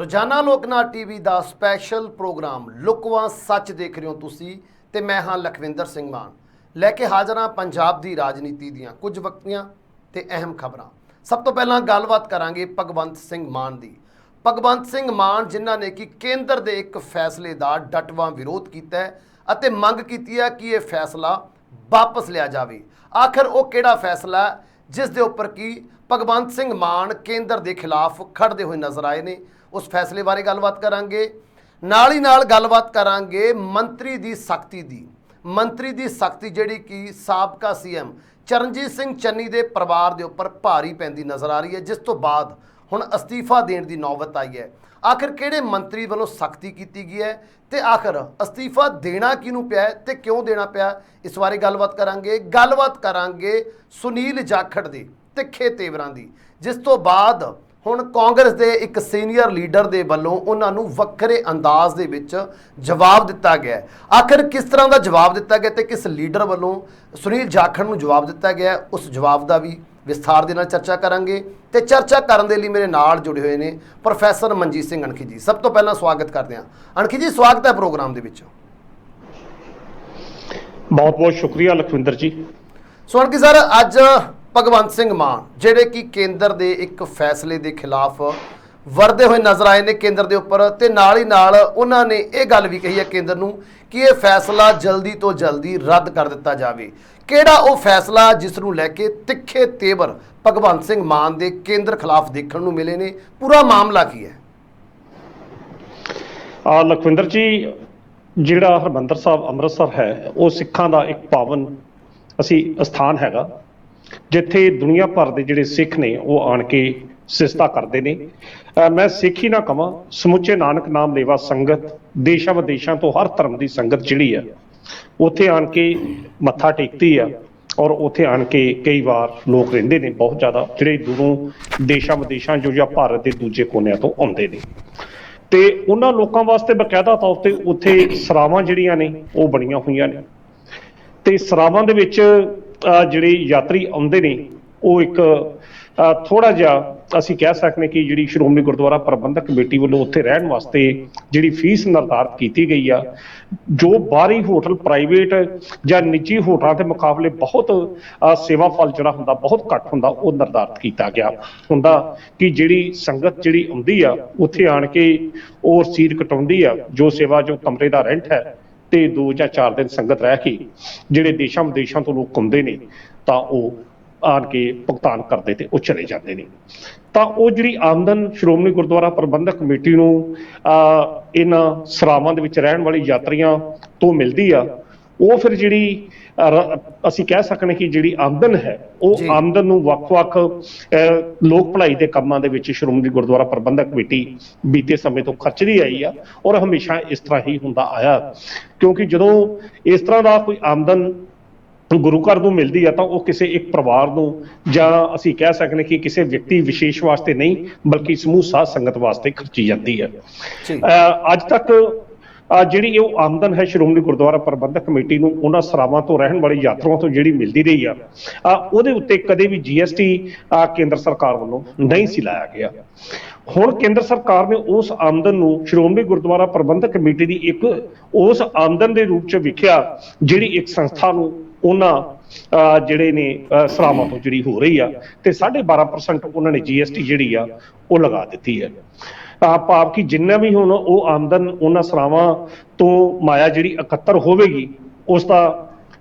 ਰੋਜ਼ਾਨਾ ਲੋਕਨਾਥ ਟੀਵੀ ਦਾ special programme ਲੁਕਵਾਂ ਸੱਚ ਦੇਖ ਰਹੇ ਹੋ ਤੁਸੀਂ ਤੇ ਮੈਂ ਹਾਂ ਲਖਵਿੰਦਰ ਸਿੰਘ ਮਾਨ ਲੈ ਕੇ ਹਾਜ਼ਰ ਹਾਂ ਪੰਜਾਬ ਦੀ ਰਾਜਨੀਤੀ ਦੀਆਂ ਕੁਝ ਵਕਤੀਆਂ ਤੇ ਅਹਿਮ ਖਬਰਾਂ। ਸਭ ਤੋਂ ਪਹਿਲਾਂ ਗੱਲਬਾਤ ਕਰਾਂਗੇ ਭਗਵੰਤ ਸਿੰਘ ਮਾਨ ਦੀ। ਭਗਵੰਤ ਸਿੰਘ ਮਾਨ ਜਿਨ੍ਹਾਂ ਨੇ ਕਿ ਕੇਂਦਰ ਦੇ ਇੱਕ ਫੈਸਲੇ ਦਾ ਡਟਵਾਂ ਵਿਰੋਧ ਕੀਤਾ ਹੈ ਅਤੇ ਮੰਗ ਕੀਤੀ ਹੈ ਕਿ ਇਹ ਫੈਸਲਾ ਵਾਪਸ ਲਿਆ ਜਾਵੇ। ਆਖਰ ਉਹ ਕਿਹੜਾ ਫੈਸਲਾ ਜਿਸ ਦੇ ਉੱਪਰ ਕਿ ਭਗਵੰਤ ਸਿੰਘ ਮਾਨ केंद्र के खिलाफ खड़ते हुए नज़र आए ने, उस फैसले बारे गलबात करांगे। नाल ही नाल गलबात करांगे मंत्री दी सख्ती दी। मंत्री दी सख्ती जिहड़ी कि साबका सीएम चरणजीत सिंह चन्नी दे परिवार दे उपर भारी पैंदी नज़र आ रही है, जिस तो बाद हुण अस्तीफा देण दी नौबत आई है। आखिर किहड़े मंत्री वालों सख्ती की गई है ते आखिर अस्तीफा देना किहनूं पिया है ते क्यों देना पिया, इस बारे गलबात करांगे। गलबात करांगे सुनील जाखड़ दे ਤਿੱਖੇ ਤੇਵਰਾਂ ਦੀ, ਜਿਸ ਤੋਂ ਬਾਅਦ ਹੁਣ ਕਾਂਗਰਸ ਦੇ ਇੱਕ ਸੀਨੀਅਰ ਲੀਡਰ ਦੇ ਵੱਲੋਂ ਉਹਨਾਂ ਨੂੰ ਵੱਖਰੇ ਅੰਦਾਜ਼ ਦੇ ਵਿੱਚ ਜਵਾਬ ਦਿੱਤਾ ਗਿਆ। ਆਖਿਰ ਕਿਸ ਤਰ੍ਹਾਂ ਦਾ ਜਵਾਬ ਦਿੱਤਾ ਗਿਆ ਤੇ ਕਿਸ ਲੀਡਰ ਵੱਲੋਂ ਸੁਨੀਲ ਜਾਖੜ ਨੂੰ ਜਵਾਬ ਦਿੱਤਾ ਗਿਆ, ਉਸ ਜਵਾਬ ਦਾ ਵੀ ਵਿਸਥਾਰ ਦੇ ਨਾਲ ਚਰਚਾ ਕਰਾਂਗੇ। ਤੇ ਚਰਚਾ ਕਰਨ ਦੇ ਲਈ ਮੇਰੇ ਨਾਲ ਜੁੜੇ ਹੋਏ ਨੇ ਪ੍ਰੋਫੈਸਰ ਮਨਜੀਤ ਸਿੰਘ ਅਣਖੀ ਜੀ। ਸਭ ਤੋਂ ਪਹਿਲਾਂ ਸਵਾਗਤ ਕਰਦੇ ਹਾਂ ਅਣਖੀ ਜੀ, ਸਵਾਗਤ ਹੈ ਪ੍ਰੋਗਰਾਮ ਦੇ ਵਿੱਚ। ਬਹੁਤ ਬਹੁਤ ਸ਼ੁਕਰੀਆ ਲਖਵਿੰਦਰ ਜੀ। ਸੋ ਅਣਖੀ ਸਰ, ਅੱਜ ਭਗਵੰਤ ਸਿੰਘ ਮਾਨ ਜਿਹੜੇ ਕਿ ਕੇਂਦਰ ਦੇ ਇੱਕ ਫੈਸਲੇ ਦੇ ਖਿਲਾਫ ਵਰਦੇ ਹੋਏ ਨਜ਼ਰ ਆਏ ਨੇ ਕੇਂਦਰ ਦੇ ਉੱਪਰ, ਤੇ ਨਾਲ ਹੀ ਨਾਲ ਉਹਨਾਂ ਨੇ ਇਹ ਗੱਲ ਵੀ ਕਹੀ ਹੈ ਕੇਂਦਰ ਨੂੰ ਕਿ ਇਹ ਫੈਸਲਾ ਜਲਦੀ ਤੋਂ ਜਲਦੀ ਰੱਦ ਕਰ ਦਿੱਤਾ ਜਾਵੇ। ਕਿਹੜਾ ਉਹ ਫੈਸਲਾ ਜਿਸ ਨੂੰ ਲੈ ਕੇ ਤਿੱਖੇ ਤੇਵਰ ਭਗਵੰਤ ਸਿੰਘ ਮਾਨ ਦੇ ਕੇਂਦਰ ਖਿਲਾਫ ਦੇਖਣ ਨੂੰ ਮਿਲੇ ਨੇ, ਪੂਰਾ ਮਾਮਲਾ ਕੀ ਹੈ? ਲਖਵਿੰਦਰ ਜੀ, ਜਿਹੜਾ ਹਰਿਮੰਦਰ ਸਾਹਿਬ ਅੰਮ੍ਰਿਤਸਰ ਹੈ ਉਹ ਸਿੱਖਾਂ ਦਾ ਇੱਕ ਪਾਵਨ ਸਥਾਨ ਹੈਗਾ, ਜਿੱਥੇ ਦੁਨੀਆ ਭਰ ਦੇ ਜਿਹੜੇ ਸਿੱਖ ਨੇ ਉਹ ਆਣ ਕੇ ਸਿਜਦਾ ਕਰਦੇ ਨੇ। ਮੈਂ ਸਿੱਖ ਹੀ ਨਾ ਕਵਾਂ, ਸਮੁੱਚੇ ਨਾਨਕ ਨਾਮ ਲੇਵਾ ਸੰਗਤ ਦੇਸ਼ਾਂ ਵਿਦੇਸ਼ਾਂ ਤੋਂ ਹਰ ਧਰਮ ਦੀ ਸੰਗਤ ਜਿਹੜੀ ਆ ਉੱਥੇ ਆਣ ਕੇ ਮੱਥਾ ਟੇਕਦੀ ਆ, ਔਰ ਉੱਥੇ ਆਣ ਕੇ ਕਈ ਵਾਰ ਲੋਕ ਰਹਿੰਦੇ ਨੇ ਬਹੁਤ ਜ਼ਿਆਦਾ, ਜਿਹੜੇ ਦੂਰੋਂ ਦੇਸ਼ਾਂ ਵਿਦੇਸ਼ਾਂ ਜਾਂ ਭਾਰਤ ਦੇ ਦੂਜੇ ਕੋਨਿਆਂ ਤੋਂ ਆਉਂਦੇ ਨੇ। ਤੇ ਉਹਨਾਂ ਲੋਕਾਂ ਵਾਸਤੇ ਬਕਾਇਦਾ ਤੌਰ ਤੇ ਉੱਥੇ ਸਰਾਵਾਂ ਜਿਹੜੀਆਂ ਨੇ ਉਹ ਬਣੀਆਂ ਹੋਈਆਂ ਨੇ, ਤੇ ਸਰਾਵਾਂ ਦੇ ਵਿੱਚ ਜਿਹੜੇ ਯਾਤਰੀ ਆਉਂਦੇ ਨੇ ਉਹ ਇੱਕ ਥੋੜਾ ਜਿਹਾ ਅਸੀਂ ਕਹਿ ਸਕਦੇ ਕਿ ਜਿਹੜੀ ਸ਼੍ਰੋਮਣੀ ਗੁਰਦੁਆਰਾ ਪ੍ਰਬੰਧਕ ਕਮੇਟੀ ਵੱਲੋਂ ਉੱਥੇ ਰਹਿਣ ਵਾਸਤੇ ਜਿਹੜੀ ਫੀਸ ਨਿਰਧਾਰਿਤ ਕੀਤੀ ਗਈ ਆ, ਜੋ ਬਾਹਰੀ ਹੋਟਲ ਪ੍ਰਾਈਵੇਟ ਜਾਂ ਨਿੱਜੀ ਹੋਟਲਾਂ ਦੇ ਮੁਕਾਬਲੇ ਬਹੁਤ ਸੇਵਾ ਫਲ ਜਿਹੜਾ ਹੁੰਦਾ ਬਹੁਤ ਘੱਟ ਹੁੰਦਾ, ਉਹ ਨਿਰਧਾਰਿਤ ਕੀਤਾ ਗਿਆ ਹੁੰਦਾ ਕਿ ਜਿਹੜੀ ਸੰਗਤ ਜਿਹੜੀ ਆਉਂਦੀ ਆ ਉੱਥੇ ਆਣ ਕੇ ਉਹ ਰਸੀਦ ਕਟਾਉਂਦੀ ਆ, ਜੋ ਸੇਵਾ ਜੋ ਕਮਰੇ ਦਾ ਰੈਂਟ ਹੈ, ਤੇ 2 ਜਾਂ 4 ਦਿਨ ਸੰਗਤ ਰਹਿ ਕੇ ਜਿਹੜੇ ਦੇਸ਼ਾਂ ਵਿਦੇਸ਼ਾਂ ਤੋਂ ਲੋਕ ਆਉਂਦੇ ਨੇ ਤਾਂ ਉਹ ਆਣ ਕੇ ਭੁਗਤਾਨ ਕਰਦੇ ਤੇ ਉਹ ਚਲੇ ਜਾਂਦੇ ਨੇ। ਤਾਂ ਉਹ ਜਿਹੜੀ ਆਮਦਨ ਸ਼੍ਰੋਮਣੀ ਗੁਰਦੁਆਰਾ ਪ੍ਰਬੰਧਕ ਕਮੇਟੀ ਨੂੰ ਇਹਨਾਂ ਸਰਾਵਾਂ ਦੇ ਵਿੱਚ ਰਹਿਣ ਵਾਲੇ ਯਾਤਰੀਆਂ ਤੋਂ ਮਿਲਦੀ ਆ, ਉਹ ਫਿਰ ਜਿਹੜੀ ਅਸੀਂ ਕਹਿ ਸਕਦੇ ਕਿ ਜਿਹੜੀ ਆਮਦਨ ਹੈ ਉਹ ਆਮਦਨ ਨੂੰ ਵੱਖ-ਵੱਖ ਲੋਕ ਭਲਾਈ ਦੇ ਕੰਮਾਂ ਦੇ ਵਿੱਚ ਸ਼੍ਰੋਮਣੀ ਗੁਰਦੁਆਰਾ ਪ੍ਰਬੰਧਕ ਕਮੇਟੀ ਬੀਤੇ ਸਮੇਂ ਤੋਂ ਖਰਚਦੀ ਆਈ ਆ, ਔਰ ਹਮੇਸ਼ਾ ਇਸ ਤਰ੍ਹਾਂ ਹੀ ਹੁੰਦਾ ਆਇਆ। ਕਿਉਂਕਿ ਜਦੋਂ ਇਸ ਤਰ੍ਹਾਂ ਦਾ ਕੋਈ ਆਮਦਨ ਗੁਰੂ ਘਰ ਨੂੰ ਮਿਲਦੀ ਆ ਤਾਂ ਉਹ ਕਿਸੇ ਇੱਕ ਪਰਿਵਾਰ ਨੂੰ ਜਾਂ ਅਸੀਂ ਕਹਿ ਸਕਦੇ ਕਿ ਕਿਸੇ ਵਿਅਕਤੀ ਵਿਸ਼ੇਸ਼ ਵਾਸਤੇ ਨਹੀਂ, ਬਲਕਿ ਸਮੂਹ ਸਾਧ ਸੰਗਤ ਵਾਸਤੇ ਖਰਚੀ ਜਾਂਦੀ ਹੈ। ਅੱਜ ਤੱਕ ਜਿਹੜੀ ਉਹ ਆਮਦਨ ਹੈ ਸ਼੍ਰੋਮਣੀ ਗੁਰਦੁਆਰਾ ਪ੍ਰਬੰਧਕ ਕਮੇਟੀ ਨੂੰ ਉਹਨਾਂ ਸਰਾਵਾਂ ਤੋਂ ਰਹਿਣ ਵਾਲੇ ਯਾਤਰੂਆਂ ਤੋਂ ਜਿਹੜੀ ਮਿਲਦੀ ਰਹੀ ਆ, ਉਹਦੇ ਉੱਤੇ ਕਦੇ ਵੀ GST ਕੇਂਦਰ ਸਰਕਾਰ ਵੱਲੋਂ ਨਹੀਂ ਸੀ ਲਾਇਆ ਗਿਆ। ਹੁਣ ਕੇਂਦਰ ਸਰਕਾਰ ਨੇ ਉਸ ਆਮਦਨ ਨੂੰ ਸ਼੍ਰੋਮਣੀ ਗੁਰਦੁਆਰਾ ਪ੍ਰਬੰਧਕ ਕਮੇਟੀ ਦੀ ਇੱਕ ਉਸ ਆਮਦਨ ਦੇ ਰੂਪ 'ਚ ਵੇਖਿਆ ਜਿਹੜੀ ਇੱਕ ਸੰਸਥਾ ਨੂੰ ਉਹਨਾਂ ਜਿਹੜੇ ਨੇ ਸਰਾਵਾਂ ਤੋਂ ਜਿਹੜੀ ਹੋ ਰਹੀ ਆ, ਤੇ 12.5% ਉਹਨਾਂ ਨੇ GST ਜਿਹੜੀ ਆ ਉਹ ਲਗਾ ਦਿੱਤੀ ਹੈ। ਭਾਵ ਕਿ ਜਿੰਨਾ ਵੀ ਹੁਣ ਉਹ ਆਮਦਨ ਉਹਨਾਂ ਸਰਾਵਾਂ ਤੋਂ ਮਾਇਆ ਜਿਹੜੀ ਇਕੱਤਰ ਹੋਵੇਗੀ, ਉਸ ਦਾ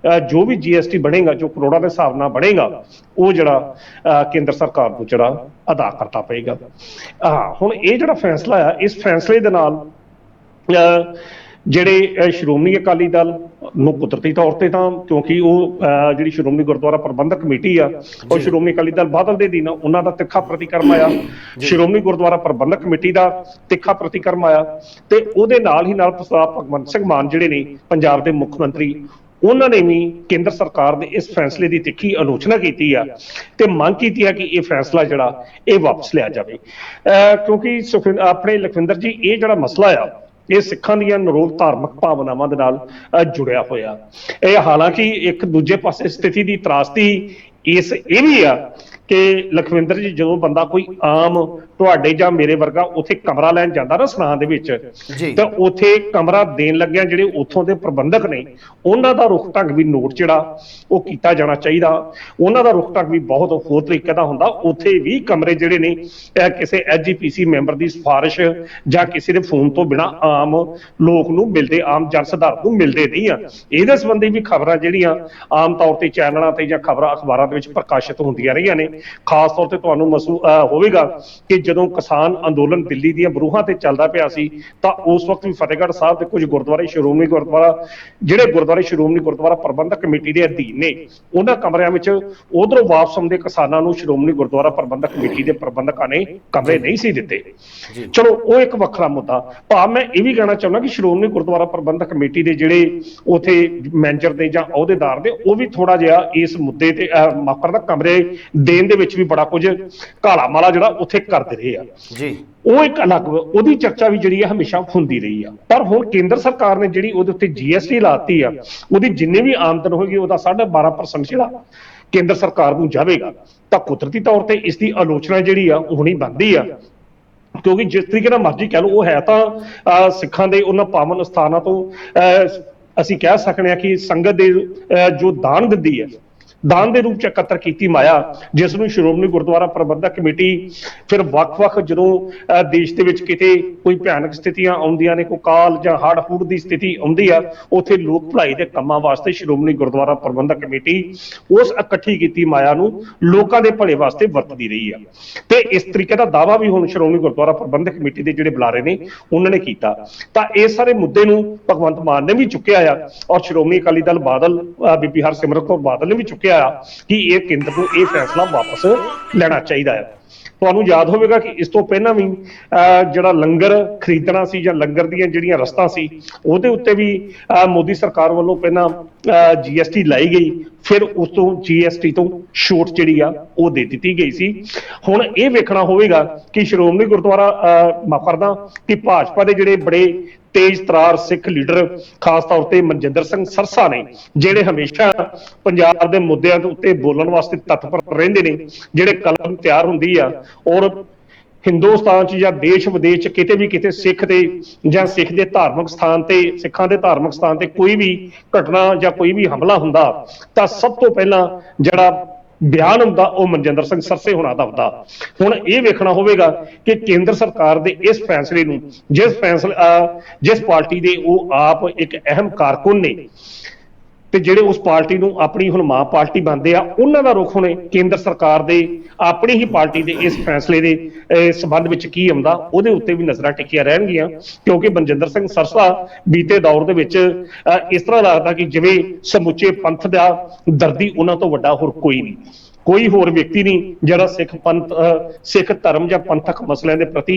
ਜੋ ਵੀ GST ਬਣੇਗਾ, ਜੋ ਕਰੋੜਾਂ ਦੇ ਹਿਸਾਬ ਨਾਲ ਬਣੇਗਾ, ਉਹ ਜਿਹੜਾ ਕੇਂਦਰ ਸਰਕਾਰ ਨੂੰ ਜਿਹੜਾ ਅਦਾ ਕਰਨਾ ਪਏਗਾ। ਹੁਣ ਇਹ ਜਿਹੜਾ ਫੈਸਲਾ ਆ, ਇਸ ਫੈਸਲੇ ਦੇ ਨਾਲ ਜਿਹੜੇ ਸ਼੍ਰੋਮਣੀ ਅਕਾਲੀ ਦਲ ਨੂੰ ਕੁਦਰਤੀ ਤੌਰ ਤੇ ਤਾਂ ਕਿਉਂਕਿ ਉਹ ਜਿਹੜੀ ਸ਼੍ਰੋਮਣੀ ਗੁਰਦੁਆਰਾ ਪ੍ਰਬੰਧਕ ਕਮੇਟੀ ਆ ਉਹ ਸ਼੍ਰੋਮਣੀ ਅਕਾਲੀ ਦਲ ਬਾਦਲ ਦੇ ਦਿਨ ਉਹਨਾਂ ਦਾ ਤਿੱਖਾ ਪ੍ਰਤੀਕਰਮ ਆਇਆ, ਸ਼੍ਰੋਮਣੀ ਗੁਰਦੁਆਰਾ ਪ੍ਰਬੰਧਕ ਕਮੇਟੀ ਦਾ ਤਿੱਖਾ ਪ੍ਰਤੀਕਰਮ ਆਇਆ, ਤੇ ਉਹਦੇ ਨਾਲ ਹੀ ਨਾਲ ਭਗਵੰਤ ਸਿੰਘ ਮਾਨ ਜਿਹੜੇ ਨੇ ਪੰਜਾਬ ਦੇ ਮੁੱਖ ਮੰਤਰੀ, ਉਹਨਾਂ ਨੇ ਵੀ ਕੇਂਦਰ ਸਰਕਾਰ ਦੇ ਇਸ ਫੈਸਲੇ ਦੀ ਤਿੱਖੀ ਆਲੋਚਨਾ ਕੀਤੀ ਆ ਤੇ ਮੰਗ ਕੀਤੀ ਆ ਕਿ ਇਹ ਫੈਸਲਾ ਜਿਹੜਾ ਇਹ ਵਾਪਸ ਲਿਆ ਜਾਵੇ। ਕਿਉਂਕਿ ਆਪਣੇ ਲਖਵਿੰਦਰ ਜੀ, ਇਹ ਜਿਹੜਾ ਮਸਲਾ ਆ ਇਹ ਸਿੱਖਾਂ ਦੀਆਂ ਨਿਰੋਲ ਧਾਰਮਿਕ ਭਾਵਨਾਵਾਂ ਦੇ ਨਾਲ ਜੁੜਿਆ ਹੋਇਆ। ਇਹ ਹਾਲਾਂਕਿ ਇੱਕ ਦੂਜੇ ਪਾਸੇ ਸਥਿਤੀ ਦੀ ਤਰਾਸਦੀ ਇਹ ਵੀ ਆ ਕਿ ਲਖਵਿੰਦਰ ਜੀ, ਜਦੋਂ ਬੰਦਾ ਕੋਈ ਆਮ ਤੁਹਾਡੇ ਜਾਂ ਮੇਰੇ ਵਰਗਾ ਉੱਥੇ ਕਮਰਾ ਲੈਣ ਜਾਂਦਾ ਨਾ ਸਰਾਂ ਦੇ ਵਿੱਚ, ਜੀ ਤਾਂ ਉੱਥੇ ਕਮਰਾ ਦੇਣ ਲੱਗਿਆ ਜਿਹੜੇ ਉੱਥੋਂ ਦੇ ਪ੍ਰਬੰਧਕ ਨੇ ਉਹਨਾਂ ਦਾ ਰੁਖ ਢੰਗ ਵੀ ਨੋਟ ਜਿਹੜਾ ਉਹ ਕੀਤਾ ਜਾਣਾ ਚਾਹੀਦਾ। ਉਹਨਾਂ ਦਾ ਰੁਖ ਢੰਗ ਵੀ ਬਹੁਤ ਹੋਰ ਤਰੀਕੇ ਦਾ ਹੁੰਦਾ। ਉੱਥੇ ਵੀ ਕਮਰੇ ਜਿਹੜੇ ਨੇ ਕਿਸੇ ਐਸਜੀਪੀਸੀ ਮੈਂਬਰ ਦੀ ਸਿਫਾਰਿਸ਼ ਜਾਂ ਕਿਸੇ ਦੇ ਫੋਨ ਤੋਂ ਬਿਨਾਂ ਆਮ ਲੋਕ ਨੂੰ ਮਿਲਦੇ, ਆਮ ਜਨ ਸਧਾਰਨ ਨੂੰ ਮਿਲਦੇ ਨਹੀਂ ਆ। ਇਹਦੇ ਸੰਬੰਧੀ ਵੀ ਖਬਰਾਂ ਜਿਹੜੀਆਂ ਆਮ ਤੌਰ ਤੇ ਚੈਨਲਾਂ ਤੇ ਜਾਂ ਖਬਰਾਂ ਅਖਬਾਰਾਂ ਦੇ ਵਿੱਚ ਪ੍ਰਕਾਸ਼ਿਤ ਹੁੰਦੀਆਂ ਰਹੀਆਂ ਨੇ। ਖਾਸ ਤੌਰ ਤੇ ਤੁਹਾਨੂੰ ਹੋਵੇਗਾ ਕਿ ਜਦੋਂ ਕਿਸਾਨ ਅੰਦੋਲਨ ਦਿੱਲੀ ਦੀਆਂ ਬਰੂਹਾਂ ਤੇ ਚੱਲਦਾ ਪਿਆ ਸੀ ਤਾਂ ਉਸ ਵਕਤ ਵੀ ਫਤਿਹਗੜ੍ਹ ਸਾਹਿਬ ਦੇ ਕੁਝ ਗੁਰਦੁਆਰੇ ਸ਼੍ਰੋਮਣੀ ਗੁਰਦੁਆਰਾ ਪ੍ਰਬੰਧਕ ਕਮੇਟੀ ਦੇ ਅਧੀਨ ਨੇ, ਉਹਨਾਂ ਕਮਰਿਆਂ ਵਿੱਚ ਉਧਰੋਂ ਵਾਪਸ ਆਉਂਦੇ ਕਿਸਾਨਾਂ ਨੂੰ ਸ਼੍ਰੋਮਣੀ ਗੁਰਦੁਆਰਾ ਪ੍ਰਬੰਧਕ ਕਮੇਟੀ ਦੇ ਪ੍ਰਬੰਧਕਾਂ ਨੇ ਕਮਰੇ ਨਹੀਂ ਸੀ ਦਿੱਤੇ। ਚਲੋ ਉਹ ਇੱਕ ਵੱਖਰਾ ਮੁੱਦਾ। ਭਾਵ ਮੈਂ ਇਹ ਵੀ ਕਹਿਣਾ ਚਾਹੁੰਦਾ ਕਿ ਸ਼੍ਰੋਮਣੀ ਗੁਰਦੁਆਰਾ ਪ੍ਰਬੰਧਕ ਕਮੇਟੀ ਦੇ ਜਿਹੜੇ ਉਥੇ ਮੈਨੇਜਰ ਦੇ ਜਾਂ ਅਹੁਦੇਦਾਰ ਦੇ, ਉਹ ਵੀ ਥੋੜਾ ਜਿਹਾ ਇਸ ਮੁੱਦੇ ਤੇ ਮਾਫ ਦਾ ਕਮਰੇ ਦੇਣ ਦੇ ਵਿੱਚ ਵੀ ਬੜਾ ਕੁਝ ਕਾਲਾ ਮਾਲਾ ਜਿਹੜਾ ਉੱਥੇ ਕਰਦੇ ਰਹੇ ਆ ਜੀ। ਉਹ ਇੱਕ ਅਲੱਗ ਉਹਦੀ ਚਰਚਾ ਵੀ ਜਿਹੜੀ ਆ ਹਮੇਸ਼ਾ ਹੁੰਦੀ ਰਹੀ ਆ। ਪਰ ਹੁਣ ਕੇਂਦਰ ਸਰਕਾਰ ਨੇ ਜਿਹੜੀ ਉਹਦੇ ਉੱਤੇ ਜੀਐਸਟੀ ਲਾਤੀ ਆ, ਉਹਦੀ ਜਿੰਨੀ ਵੀ ਆਮਦਨ ਹੋਏਗੀ ਉਹਦਾ 12.5% ਜਿਹੜਾ ਕੇਂਦਰ ਸਰਕਾਰ ਨੂੰ ਜਾਵੇਗਾ, ਤਾਂ ਕੁਦਰਤੀ ਤੌਰ ਤੇ ਇਸ ਦੀ ਆਲੋਚਨਾ ਜਿਹੜੀ ਆ ਹੋਣੀ ਬਣਦੀ ਆ। ਕਿਉਂਕਿ ਜਿਸ ਤਰੀਕੇ ਨਾਲ ਮਰਜ਼ੀ ਕਹਿ ਲਓ, ਉਹ ਹੈ ਤਾਂ ਸਿੱਖਾਂ ਦੇ ਉਹਨਾਂ ਪਾਵਨ ਸਥਾਨਾਂ ਤੋਂ ਅਸੀਂ ਕਹਿ ਸਕਦੇ ਹਾਂ ਕਿ ਸੰਗਤ ਦੇ ਜੋ ਦਾਨ ਦਿੰਦੀ ਹੈ, ਦਾਨ ਦੇ ਰੂਪ ਚ ਇਕੱਤਰ ਕੀਤੀ ਮਾਇਆ, ਜਿਸ ਨੂੰ ਸ਼੍ਰੋਮਣੀ ਗੁਰਦੁਆਰਾ ਪ੍ਰਬੰਧਕ ਕਮੇਟੀ ਫਿਰ ਵੱਖ-ਵੱਖ ਜਦੋਂ ਦੇਸ਼ ਦੇ ਵਿੱਚ ਕਿਤੇ ਕੋਈ ਭਿਆਨਕ ਸਥਿਤੀਆਂ ਆਉਂਦੀਆਂ ਨੇ, ਕੋਈ ਕਾਲ ਜਾਂ ਹੜ੍ਹ ਹੂੜ ਦੀ ਸਥਿਤੀ ਆਉਂਦੀ ਆ, ਉੱਥੇ ਲੋਕ ਭਲਾਈ ਦੇ ਕੰਮਾਂ ਵਾਸਤੇ ਸ਼੍ਰੋਮਣੀ ਗੁਰਦੁਆਰਾ ਪ੍ਰਬੰਧਕ ਕਮੇਟੀ ਉਸ ਇਕੱਠੀ ਕੀਤੀ ਮਾਇਆ ਨੂੰ ਲੋਕਾਂ ਦੇ ਭਲੇ ਵਾਸਤੇ ਵਰਤਦੀ ਰਹੀ ਆ। ਤੇ ਇਸ ਤਰੀਕੇ ਦਾ ਦਾਅਵਾ ਵੀ ਹੁਣ ਸ਼੍ਰੋਮਣੀ ਗੁਰਦੁਆਰਾ ਪ੍ਰਬੰਧਕ ਕਮੇਟੀ ਦੇ ਜਿਹੜੇ ਬੁਲਾਰੇ ਨੇ ਉਹਨਾਂ ਨੇ ਕੀਤਾ। ਤਾਂ ਇਸ ਸਾਰੇ ਮੁੱਦੇ ਨੂੰ ਭਗਵੰਤ ਮਾਨ ਨੇ ਵੀ ਚੁੱਕਿਆ ਆ ਔਰ ਸ਼੍ਰੋਮਣੀ ਅਕਾਲੀ ਦਲ ਬਾਦਲ ਬੀਬੀ ਹਰਸਿਮਰਤ ਕੌਰ ਬਾਦਲ ਨੇ ਵੀ ਚੁੱਕਿਆ ਕਿ ਇਹ ਕੇਂਦਰ ਨੂੰ ਇਹ ਫੈਸਲਾ ਵਾਪਸ ਲੈਣਾ ਚਾਹੀਦਾ ਹੈ। ਤੁਹਾਨੂੰ ਯਾਦ ਹੋਵੇਗਾ ਕਿ ਇਸ ਤੋਂ ਪਹਿਲਾਂ ਵੀ ਜਿਹੜਾ ਲੰਗਰ ਖਰੀਦਣਾ ਸੀ ਜਾਂ ਲੰਗਰ ਦੀਆਂ ਜਿਹੜੀਆਂ ਰਸਤਾਂ ਸੀ, ਉਹਦੇ ਉੱਤੇ ਵੀ ਮੋਦੀ ਸਰਕਾਰ ਵੱਲੋਂ ਪਹਿਲਾਂ ਜੀਐਸਟੀ ਲਾਈ ਗਈ, ਫਿਰ ਉਸ ਤੋਂ ਜੀਐਸਟੀ ਤੋਂ ਛੋਟ ਜਿਹੜੀ ਆ ਉਹ ਦੇ ਦਿੱਤੀ ਗਈ ਸੀ। ਹੁਣ ਇਹ ਵੇਖਣਾ ਹੋਵੇਗਾ ਕਿ ਸ਼੍ਰੋਮਣੀ ਗੁਰਦੁਆਰਾ ਮਾਫ ਕਰਦਾ ਕਿ ਭਾਜਪਾ ਦੇ ਜਿਹੜੇ ਬੜੇ ਤੇਜ਼ ਤਰਾਰ ਸਿੱਖ ਲੀਡਰ, ਖਾਸ ਤੌਰ ਤੇ ਮਨਜਿੰਦਰ ਸਿੰਘ ਸਰਸਾ ਨੇ, ਜਿਹੜੇ ਹਮੇਸ਼ਾ ਪੰਜਾਬ ਦੇ ਮੁੱਦਿਆਂ ਦੇ ਉੱਤੇ ਬੋਲਣ ਵਾਸਤੇ ਤਤਪਰ ਰਹਿੰਦੇ ਨੇ, ਜਿਹੜੇ ਕਲਮ ਤਿਆਰ ਹੁੰਦੀ ਆ ਔਰ ਹਿੰਦੁਸਤਾਨ ਚ ਜਾਂ ਦੇਸ਼ ਵਿਦੇਸ਼ ਚ ਕਿਤੇ ਵੀ ਕਿਤੇ ਸਿੱਖ ਤੇ ਜਾਂ ਸਿੱਖ ਦੇ ਧਾਰਮਿਕ ਸਥਾਨ ਤੇ, ਸਿੱਖਾਂ ਦੇ ਧਾਰਮਿਕ ਸਥਾਨ ਤੇ ਕੋਈ ਵੀ ਘਟਨਾ ਜਾਂ ਕੋਈ ਵੀ ਹਮਲਾ ਹੁੰਦਾ ਤਾਂ ਸਭ ਤੋਂ ਪਹਿਲਾਂ ਜਿਹੜਾ ਬਿਆਨ ਹੁੰਦਾ ਉਹ ਮਨਜਿੰਦਰ ਸਿੰਘ ਸਰਸੇ ਹੋਣਾ ਦਾ ਹੁੰਦਾ। ਹੁਣ ਇਹ ਵੇਖਣਾ ਹੋਵੇਗਾ ਕਿ ਕੇਂਦਰ ਸਰਕਾਰ ਦੇ ਇਸ ਫੈਸਲੇ ਨੂੰ, ਜਿਸ ਪਾਰਟੀ ਦੇ ਉਹ ਆਪ ਇੱਕ ਅਹਿਮ ਕਾਰਕੁਨ ਨੇ ਤੇ ਜਿਹੜੇ ਉਸ ਪਾਰਟੀ ਨੂੰ ਆਪਣੀ ਹੁਣ ਮਾਂ ਪਾਰਟੀ ਬਣਦੇ ਆ, ਉਹਨਾਂ ਦਾ ਰੁਖ ਹੁਣ ਕੇਂਦਰ ਸਰਕਾਰ ਦੇ ਆਪਣੀ ਹੀ ਪਾਰਟੀ ਦੇ ਇਸ ਫੈਸਲੇ ਦੇ ਸੰਬੰਧ ਵਿੱਚ ਕੀ ਆਉਂਦਾ, ਉਹਦੇ ਉੱਤੇ ਵੀ ਨਜ਼ਰਾਂ ਟਿਕੀਆਂ ਰਹਿਣਗੀਆਂ। ਕਿਉਂਕਿ ਮਨਜਿੰਦਰ ਸਿੰਘ ਸਰਸਾ ਬੀਤੇ ਦੌਰ ਦੇ ਵਿੱਚ ਇਸ ਤਰ੍ਹਾਂ ਲੱਗਦਾ ਕਿ ਜਿਵੇਂ ਸਮੁੱਚੇ ਪੰਥ ਦਾ ਦਰਦੀ ਉਹਨਾਂ ਤੋਂ ਵੱਡਾ ਹੋਰ ਕੋਈ ਨਹੀਂ, ਕੋਈ ਹੋਰ ਵਿਅਕਤੀ ਨਹੀਂ ਜਿਹੜਾ ਸਿੱਖ ਧਰਮ ਜਾਂ ਪੰਥਕ ਮਸਲਿਆਂ ਦੇ ਪ੍ਰਤੀ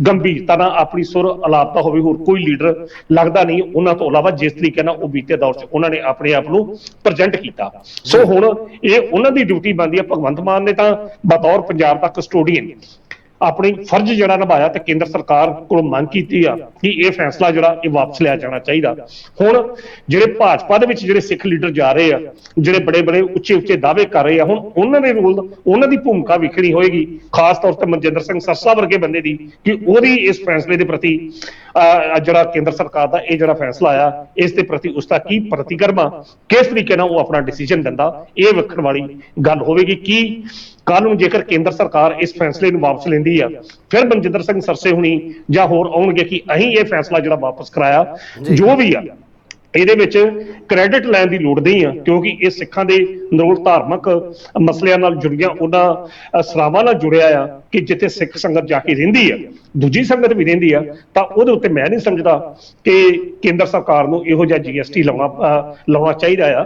ਗੰਭੀਰਤਾ ਨਾਲ ਆਪਣੀ ਸੁਰ ਅਲਾਪਦਾ ਹੋਵੇ। ਹੋਰ ਕੋਈ ਲੀਡਰ ਲੱਗਦਾ ਨਹੀਂ ਉਹਨਾਂ ਤੋਂ ਇਲਾਵਾ, ਜਿਸ ਤਰੀਕੇ ਨਾਲ ਉਹ ਬੀਤੇ ਦੌਰ 'ਚ ਉਹਨਾਂ ਨੇ ਆਪਣੇ ਆਪ ਨੂੰ ਪ੍ਰੈਜ਼ੈਂਟ ਕੀਤਾ। ਸੋ ਹੁਣ ਇਹ ਉਹਨਾਂ ਦੀ ਡਿਊਟੀ ਬਣਦੀ ਹੈ। ਭਗਵੰਤ ਮਾਨ ਨੇ ਤਾਂ ਬਤੌਰ ਪੰਜਾਬ ਦਾ ਕਸਟੋਡੀਅਨ ਆਪਣੀ ਫਰਜ਼ ਜਿਹੜਾ ਨਿਭਾਇਆ ਤੇ ਕੇਂਦਰ ਸਰਕਾਰ ਕੋਲ ਮੰਗ ਕੀਤੀ ਆ ਕਿ ਇਹ ਫੈਸਲਾ ਜਿਹੜਾ ਇਹ ਵਾਪਸ ਲਿਆ ਜਾਣਾ ਚਾਹੀਦਾ। ਹੁਣ ਜਿਹੜੇ ਭਾਜਪਾ ਦੇ ਵਿੱਚ ਜਿਹੜੇ ਸਿੱਖ ਲੀਡਰ ਜਾ ਰਹੇ ਆ, ਜਿਹੜੇ ਬੜੇ ਉੱਚੇ ਦਾਅਵੇ ਕਰ ਰਹੇ ਆ, ਹੁਣ ਉਹਨਾਂ ਦੇ ਰੋਲ, ਉਹਨਾਂ ਦੀ ਭੂਮਿਕਾ ਵੇਖਣੀ ਹੋਏਗੀ, ਖਾਸ ਤੌਰ ਤੇ ਮਨਜਿੰਦਰ ਸਿੰਘ ਸਰਸਾ ਵਰਗੇ ਬੰਦੇ ਦੀ, ਕਿ ਉਹਦੀ ਇਸ ਫੈਸਲੇ ਦੇ ਪ੍ਰਤੀ ਜਿਹੜਾ ਕੇਂਦਰ ਸਰਕਾਰ ਦਾ ਇਹ ਜਿਹੜਾ ਫੈਸਲਾ ਆਇਆ, ਇਸ ਦੇ ਪ੍ਰਤੀ ਉਸਦਾ ਕੀ ਪ੍ਰਤੀਕਰਮ ਆ, ਕਿਸ ਤਰੀਕੇ ਨਾਲ ਉਹ ਆਪਣਾ ਡਿਸੀਜਨ ਦਿੰਦਾ, ਇਹ ਵੇਖਣ ਵਾਲੀ ਗੱਲ ਹੋਵੇਗੀ। ਕਿ ਕੱਲ ਨੂੰ ਜੇਕਰ ਕੇਂਦਰ ਸਰਕਾਰ ਇਸ ਫੈਸਲੇ ਨੂੰ ਵਾਪਸ ਲੈਂਦੀ ਆ, ਫਿਰ ਮਨਜਿੰਦਰ ਸਿੰਘ ਸਰਸੇ ਹੁਣੀ ਜਾਂ ਹੋਰ ਆਉਣਗੇ ਕਿ ਅਸੀਂ ਇਹ ਫੈਸਲਾ ਜਿਹੜਾ ਵਾਪਸ ਕਰਾਇਆ, ਜੋ ਵੀ ਆ ਇਹਦੇ ਵਿੱਚ ਕ੍ਰੈਡਿਟ ਲੈਣ ਦੀ ਲੋੜ ਨਹੀਂ ਆ, ਕਿਉਂਕਿ ਇਹ ਸਿੱਖਾਂ ਦੇ ਨਾਲ ਧਾਰਮਿਕ ਮਸਲਿਆਂ ਨਾਲ ਜੁੜੀਆਂ ਉਹਨਾਂ ਸਰਾਵਾਂ ਨਾਲ ਜੁੜਿਆ ਆ ਕਿ ਜਿੱਥੇ ਸਿੱਖ ਸੰਗਤ ਜਾ ਕੇ ਰਹਿੰਦੀ ਆ, ਦੂਜੀ ਸੰਗਤ ਵੀ ਰਹਿੰਦੀ ਆ, ਤਾਂ ਉਹਦੇ ਉੱਤੇ ਮੈਂ ਨਹੀਂ ਸਮਝਦਾ ਕਿ ਕੇਂਦਰ ਸਰਕਾਰ ਨੂੰ ਇਹੋ ਜਿਹਾ ਜੀਐਸਟੀ ਲਾਉਣਾ ਚਾਹੀਦਾ ਆ।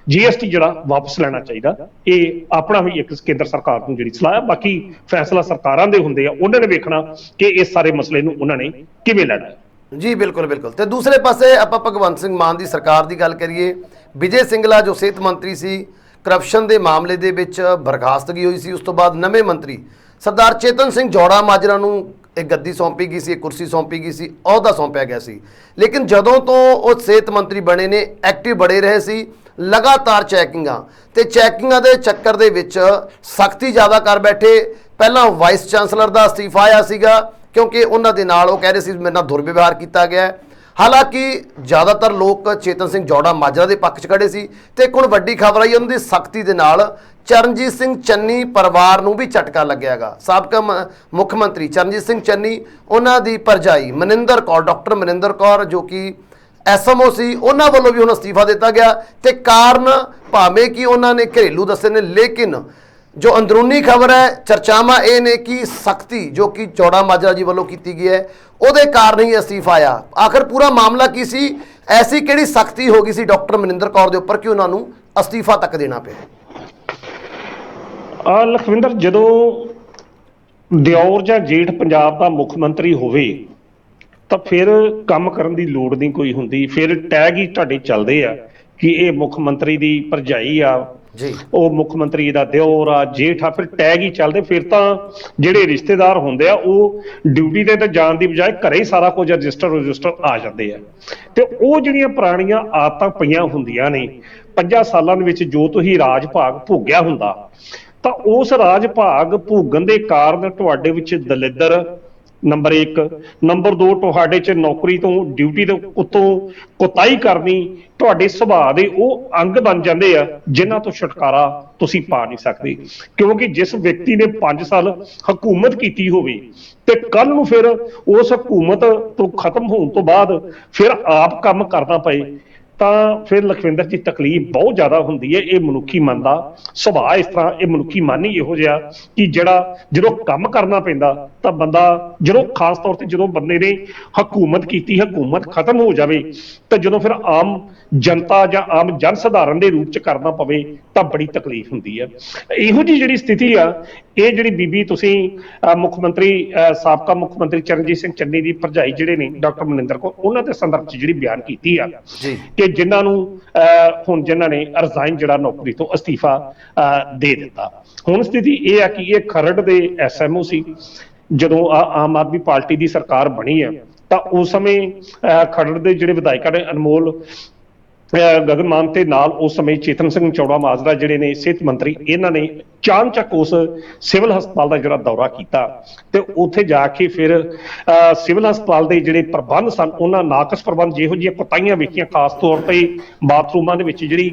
ਜੀਐਸਟੀ ਜਿਹੜਾ ਵਾਪਸ ਲੈਣਾ ਚਾਹੀਦਾ, ਇਹ ਆਪਣਾ ਵੀ ਇੱਕ ਕੇਂਦਰ ਸਰਕਾਰ ਨੂੰ ਜਿਹੜੀ ਸਲਾਹ ਆ। ਬਾਕੀ ਫੈਸਲਾ ਸਰਕਾਰਾਂ ਦੇ ਹੁੰਦੇ ਆ, ਉਹਨਾਂ ਨੇ ਵੇਖਣਾ ਕਿ ਇਸ ਸਾਰੇ ਮਸਲੇ ਨੂੰ ਉਹਨਾਂ ਨੇ ਕਿਵੇਂ ਲੈਣਾ। ਜੀ ਬਿਲਕੁਲ ਬਿਲਕੁਲ। ਤੇ ਦੂਸਰੇ ਪਾਸੇ ਆਪਾਂ ਭਗਵੰਤ ਸਿੰਘ ਮਾਨ ਦੀ ਸਰਕਾਰ ਦੀ ਗੱਲ ਕਰੀਏ, ਵਿਜੇ ਸਿੰਗਲਾ ਜੋ ਸਿਹਤ ਮੰਤਰੀ ਸੀ, ਕਰਪਸ਼ਨ ਦੇ ਮਾਮਲੇ ਦੇ ਵਿੱਚ ਬਰਖਾਸਤਗੀ ਹੋਈ ਸੀ। ਉਸ ਤੋਂ ਬਾਅਦ ਨਵੇਂ ਮੰਤਰੀ ਸਰਦਾਰ ਚੇਤਨ ਸਿੰਘ ਜੌੜਾ ਮਾਜਰਾ ਨੂੰ ਇੱਕ ਗੱਦੀ ਸੌਂਪੀ ਗਈ ਸੀ, ਇੱਕ ਕੁਰਸੀ ਸੌਂਪੀ ਗਈ ਸੀ, ਅਹੁਦਾ ਸੌਂਪਿਆ ਗਿਆ ਸੀ। ਲੇਕਿਨ ਜਦੋਂ ਤੋਂ ਉਹ ਸਿਹਤ ਮੰਤਰੀ ਬਣੇ ਨੇ, ਐਕਟਿਵ ਬੜੇ ਰਹੇ ਸੀ, ਲਗਾਤਾਰ ਚੈਕਿੰਗਾਂ ਦੇ ਚੱਕਰ ਦੇ ਵਿੱਚ ਸਖਤੀ ਜ਼ਿਆਦਾ ਕਰ ਬੈਠੇ। ਪਹਿਲਾਂ ਵਾਈਸ ਚਾਂਸਲਰ ਦਾ ਅਸਤੀਫਾ ਆਇਆ ਸੀਗਾ ਕਿਉਂਕਿ ਉਹਨਾਂ ਦੇ ਨਾਲ ਉਹ ਕਹਿ ਰਹੇ ਸੀ ਮੇਰੇ ਨਾਲ ਦੁਰਵਿਵਹਾਰ ਕੀਤਾ ਗਿਆ ਹੈ। ਹਾਲਾਂਕਿ ਜ਼ਿਆਦਾਤਰ ਲੋਕ ਚੇਤਨ ਸਿੰਘ ਜੌੜਾ ਮਾਜਰਾ ਦੇ ਪੱਖ 'ਚ ਖੜੇ ਸੀ ਤੇ ਇੱਕ ਹੁਣ ਵੱਡੀ ਖਬਰ ਆਈ ਉਹਨਾਂ ਦੀ ਸਖਤੀ ਦੇ ਨਾਲ ਚਰਨਜੀਤ ਸਿੰਘ ਚੰਨੀ ਪਰਿਵਾਰ ਨੂੰ ਵੀ ਝਟਕਾ ਲੱਗਿਆਗਾ। ਸਾਬਕਾ ਮੁੱਖ ਮੰਤਰੀ ਚਰਨਜੀਤ ਸਿੰਘ ਚੰਨੀ, ਉਹਨਾਂ ਦੀ ਭਰਜਾਈ ਮਨਿੰਦਰ ਕੌਰ, ਡਾਕਟਰ ਮਨਿੰਦਰ ਕੌਰ ਜੋ ਕਿ ਐਸਐਮਓ ਸੀ, ਉਹਨਾਂ ਵੱਲੋਂ ਵੀ ਹੁਣ ਅਸਤੀਫਾ ਦਿੱਤਾ ਗਿਆ ਤੇ ਕਾਰਨ ਭਾਵੇਂ ਕਿ ਉਹਨਾਂ ਨੇ ਘਰੇਲੂ ਦੱਸੇ ਨੇ, ਲੇਕਿਨ ਜੋ ਅੰਦਰੂਨੀ ਖਬਰ ਹੈ, ਚਰਚਾਵਾਂ ਇਹ ਨੇ ਕਿ ਸਖਤੀ ਜੋ ਕਿ ਜੌੜਾ ਮਾਜਰਾ ਜੀ ਵੱਲੋਂ ਕੀਤੀ ਗਈ ਹੈ ਉਹਦੇ ਕਾਰਨ ਹੀ ਅਸਤੀਫਾ ਆਇਆ। ਆਖਰ ਪੂਰਾ ਮਾਮਲਾ ਕੀ ਸੀ? ਐਸੀ ਕਿਹੜੀ ਸਖਤੀ ਹੋ ਗਈ ਸੀ ਡਾਕਟਰ ਮਨਿੰਦਰ ਕੌਰ ਦੇ ਉੱਪਰ ਕਿ ਉਹਨਾਂ ਨੂੰ ਅਸਤੀਫਾ ਤੱਕ ਦੇਣਾ ਪਿਆ? ਲਖਵਿੰਦਰ, ਜਦੋਂ ਦਿਓਰ ਜਾਂ ਜੇਠ ਪੰਜਾਬ ਦਾ ਮੁੱਖ ਮੰਤਰੀ ਹੋਵੇ ਤਾਂ ਫਿਰ ਕੰਮ ਕਰਨ ਦੀ ਲੋੜ ਨਹੀਂ ਕੋਈ ਹੁੰਦੀ। ਫਿਰ ਟੈਗ ਹੀ ਤੁਹਾਡੇ ਚੱਲਦੇ ਆ ਕਿ ਇਹ ਮੁੱਖ ਮੰਤਰੀ ਦੀ ਭਰਜਾਈ ਆ ਜੀ, ਉਹ ਮੁੱਖ ਮੰਤਰੀ ਦਾ ਦਿਓਰ ਆ, ਜੇਠ ਆ, ਫਿਰ ਟੈਗ ਹੀ ਚੱਲਦੇ। ਫਿਰ ਤਾਂ ਜਿਹੜੇ ਰਿਸ਼ਤੇਦਾਰ ਹੁੰਦੇ ਆ ਉਹ ਡਿਊਟੀ ਤੇ ਜਾਣ ਦੀ ਬਜਾਏ ਘਰੇ ਹੀ ਸਾਰਾ ਕੁਝ ਰਜਿਸਟਰ ਆ ਜਾਂਦੇ ਆ। ਤੇ ਉਹ ਜਿਹੜੀਆਂ ਪੁਰਾਣੀਆਂ ਆਦਤਾਂ ਪਈਆਂ ਹੁੰਦੀਆਂ ਨੇ 50 ਸਾਲਾਂ ਦੇ ਵਿੱਚ, ਜੋ ਤੁਸੀਂ ਰਾਜ ਭਾਗ ਭੋਗਿਆ ਹੁੰਦਾ, ਤਾਂ ਉਸ ਰਾਜ ਭਾਗ ਭੋਗਣ ਦੇ ਕਾਰਨ ਤੁਹਾਡੇ ਵਿੱਚ ਦਲਿੱਦਰ ਨੰਬਰ 1, ਨੰਬਰ 2 ਤੁਹਾਡੇ 'ਚ ਨੌਕਰੀ ਤੋਂ ਡਿਊਟੀ ਦੇ ਉੱਤੋਂ ਕੁਤਾਹੀ ਕਰਨੀ ਤੁਹਾਡੇ ਸੁਭਾਅ ਦੇ ਉਹ ਅੰਗ ਬਣ ਜਾਂਦੇ ਆ ਜਿਨ੍ਹਾਂ ਤੋਂ ਛੁਟਕਾਰਾ ਤੁਸੀਂ ਪਾ ਨਹੀਂ ਸਕਦੇ। ਕਿਉਂਕਿ ਜਿਸ ਵਿਅਕਤੀ ਨੇ 5 ਸਾਲ ਹਕੂਮਤ ਕੀਤੀ ਹੋਵੇ ਤੇ ਕੱਲ ਨੂੰ ਫਿਰ ਉਸ ਹਕੂਮਤ ਤੋਂ ਖਤਮ ਹੋਣ ਤੋਂ ਬਾਅਦ ਫਿਰ ਆਪ ਕੰਮ ਕਰਨਾ ਪਏ ਤਾਂ ਫਿਰ ਲਖਵਿੰਦਰ ਜੀ ਤਕਲੀਫ ਬਹੁਤ ਜ਼ਿਆਦਾ ਹੁੰਦੀ ਹੈ। ਇਹ ਮਨੁੱਖੀ ਮਨ ਦਾ ਸੁਭਾਅ ਇਸ ਤਰ੍ਹਾਂ, ਇਹ ਮਨੁੱਖੀ ਮਨ ਹੀ ਇਹੋ ਜਿਹਾ ਕਿ ਜਿਹੜਾ ਜਦੋਂ ਕੰਮ ਕਰਨਾ ਪੈਂਦਾ ਤਾਂ ਬੰਦਾ, ਜਦੋਂ ਖਾਸ ਤੌਰ ਤੇ ਜਦੋਂ ਬੰਦੇ ਨੇ ਹਕੂਮਤ ਕੀਤੀ, ਹਕੂਮਤ ਖਤਮ ਹੋ ਜਾਵੇ ਤਾਂ ਜਦੋਂ ਫਿਰ ਆਮ ਜਨਤਾ ਜਾਂ ਆਮ ਜਨ ਸਧਾਰਨ ਦੇ ਰੂਪ ਚ ਕਰਨਾ ਪਵੇ ਤਾਂ ਬੜੀ ਤਕਲੀਫ ਹੁੰਦੀ ਹੈ। ਇਹੋ ਜਿਹੀ ਜਿਹੜੀ ਸਥਿਤੀ ਆ, ਇਹ ਜਿਹੜੀ ਬੀਬੀ ਤੁਸੀਂ ਮੁੱਖ ਮੰਤਰੀ ਸਾਬਕਾ ਮੁੱਖ ਮੰਤਰੀ ਚਰਨਜੀਤ ਸਿੰਘ ਚੰਨੀ ਦੀ ਭਰਜਾਈ ਜਿਹੜੇ ਨੇ ਡਾਕਟਰ ਮਨਿੰਦਰ ਕੌਰ, ਉਹਨਾਂ ਦੇ ਸੰਦਰਭ ਚ ਜਿਹੜੀ ਬਿਆਨ ਕੀਤੀ ਆ ਕਿ ਜਿਨ੍ਹਾਂ ਨੂੰ ਹੁਣ ਜਿਨ੍ਹਾਂ ਨੇ ਰਿਜ਼ਾਈਨ ਜਿਹੜਾ ਨੌਕਰੀ ਤੋਂ ਅਸਤੀਫਾ ਦੇ ਦਿੱਤਾ। ਹੁਣ ਸਥਿਤੀ ਇਹ ਆ ਕਿ ਇਹ ਖਰੜ ਦੇ ਐਸਐਮਓ ਸੀ ਜਦੋਂ ਆਮ ਆਦਮੀ ਪਾਰਟੀ ਦੀ ਸਰਕਾਰ ਬਣੀ ਹੈ ਤਾਂ ਉਸ ਸਮੇਂ ਖਰੜ ਦੇ ਜਿਹੜੇ ਵਿਧਾਇਕਾਂ ਨੇ ਅਨਮੋਲ ਗਗਨ ਮਾਨ ਤੇ ਨਾਲ ਉਸ ਸਮੇਂ ਚੇਤਨ ਸਿੰਘ ਚੌੜਾ ਮਾਜਰਾ ਜਿਹੜੇ ਨੇ ਸਿਹਤ ਮੰਤਰੀ, ਇਹਨਾਂ ਨੇ ਚਾਣਚੱਕ ਉਸ ਸਿਵਲ ਹਸਪਤਾਲ ਦਾ ਜਿਹੜਾ ਦੌਰਾ ਕੀਤਾ ਤੇ ਉੱਥੇ ਜਾ ਕੇ ਫਿਰ ਸਿਵਲ ਹਸਪਤਾਲ ਦੇ ਜਿਹੜੇ ਪ੍ਰਬੰਧ ਸਨ ਉਹਨਾਂ ਨਾਕਸ ਪ੍ਰਬੰਧ, ਜਿਹੋ ਜਿਹੀਆਂ ਕੁਤਾਹੀਆਂ ਵੇਖੀਆਂ, ਖਾਸ ਤੌਰ ਤੇ ਬਾਥਰੂਮਾਂ ਦੇ ਵਿੱਚ ਜਿਹੜੀ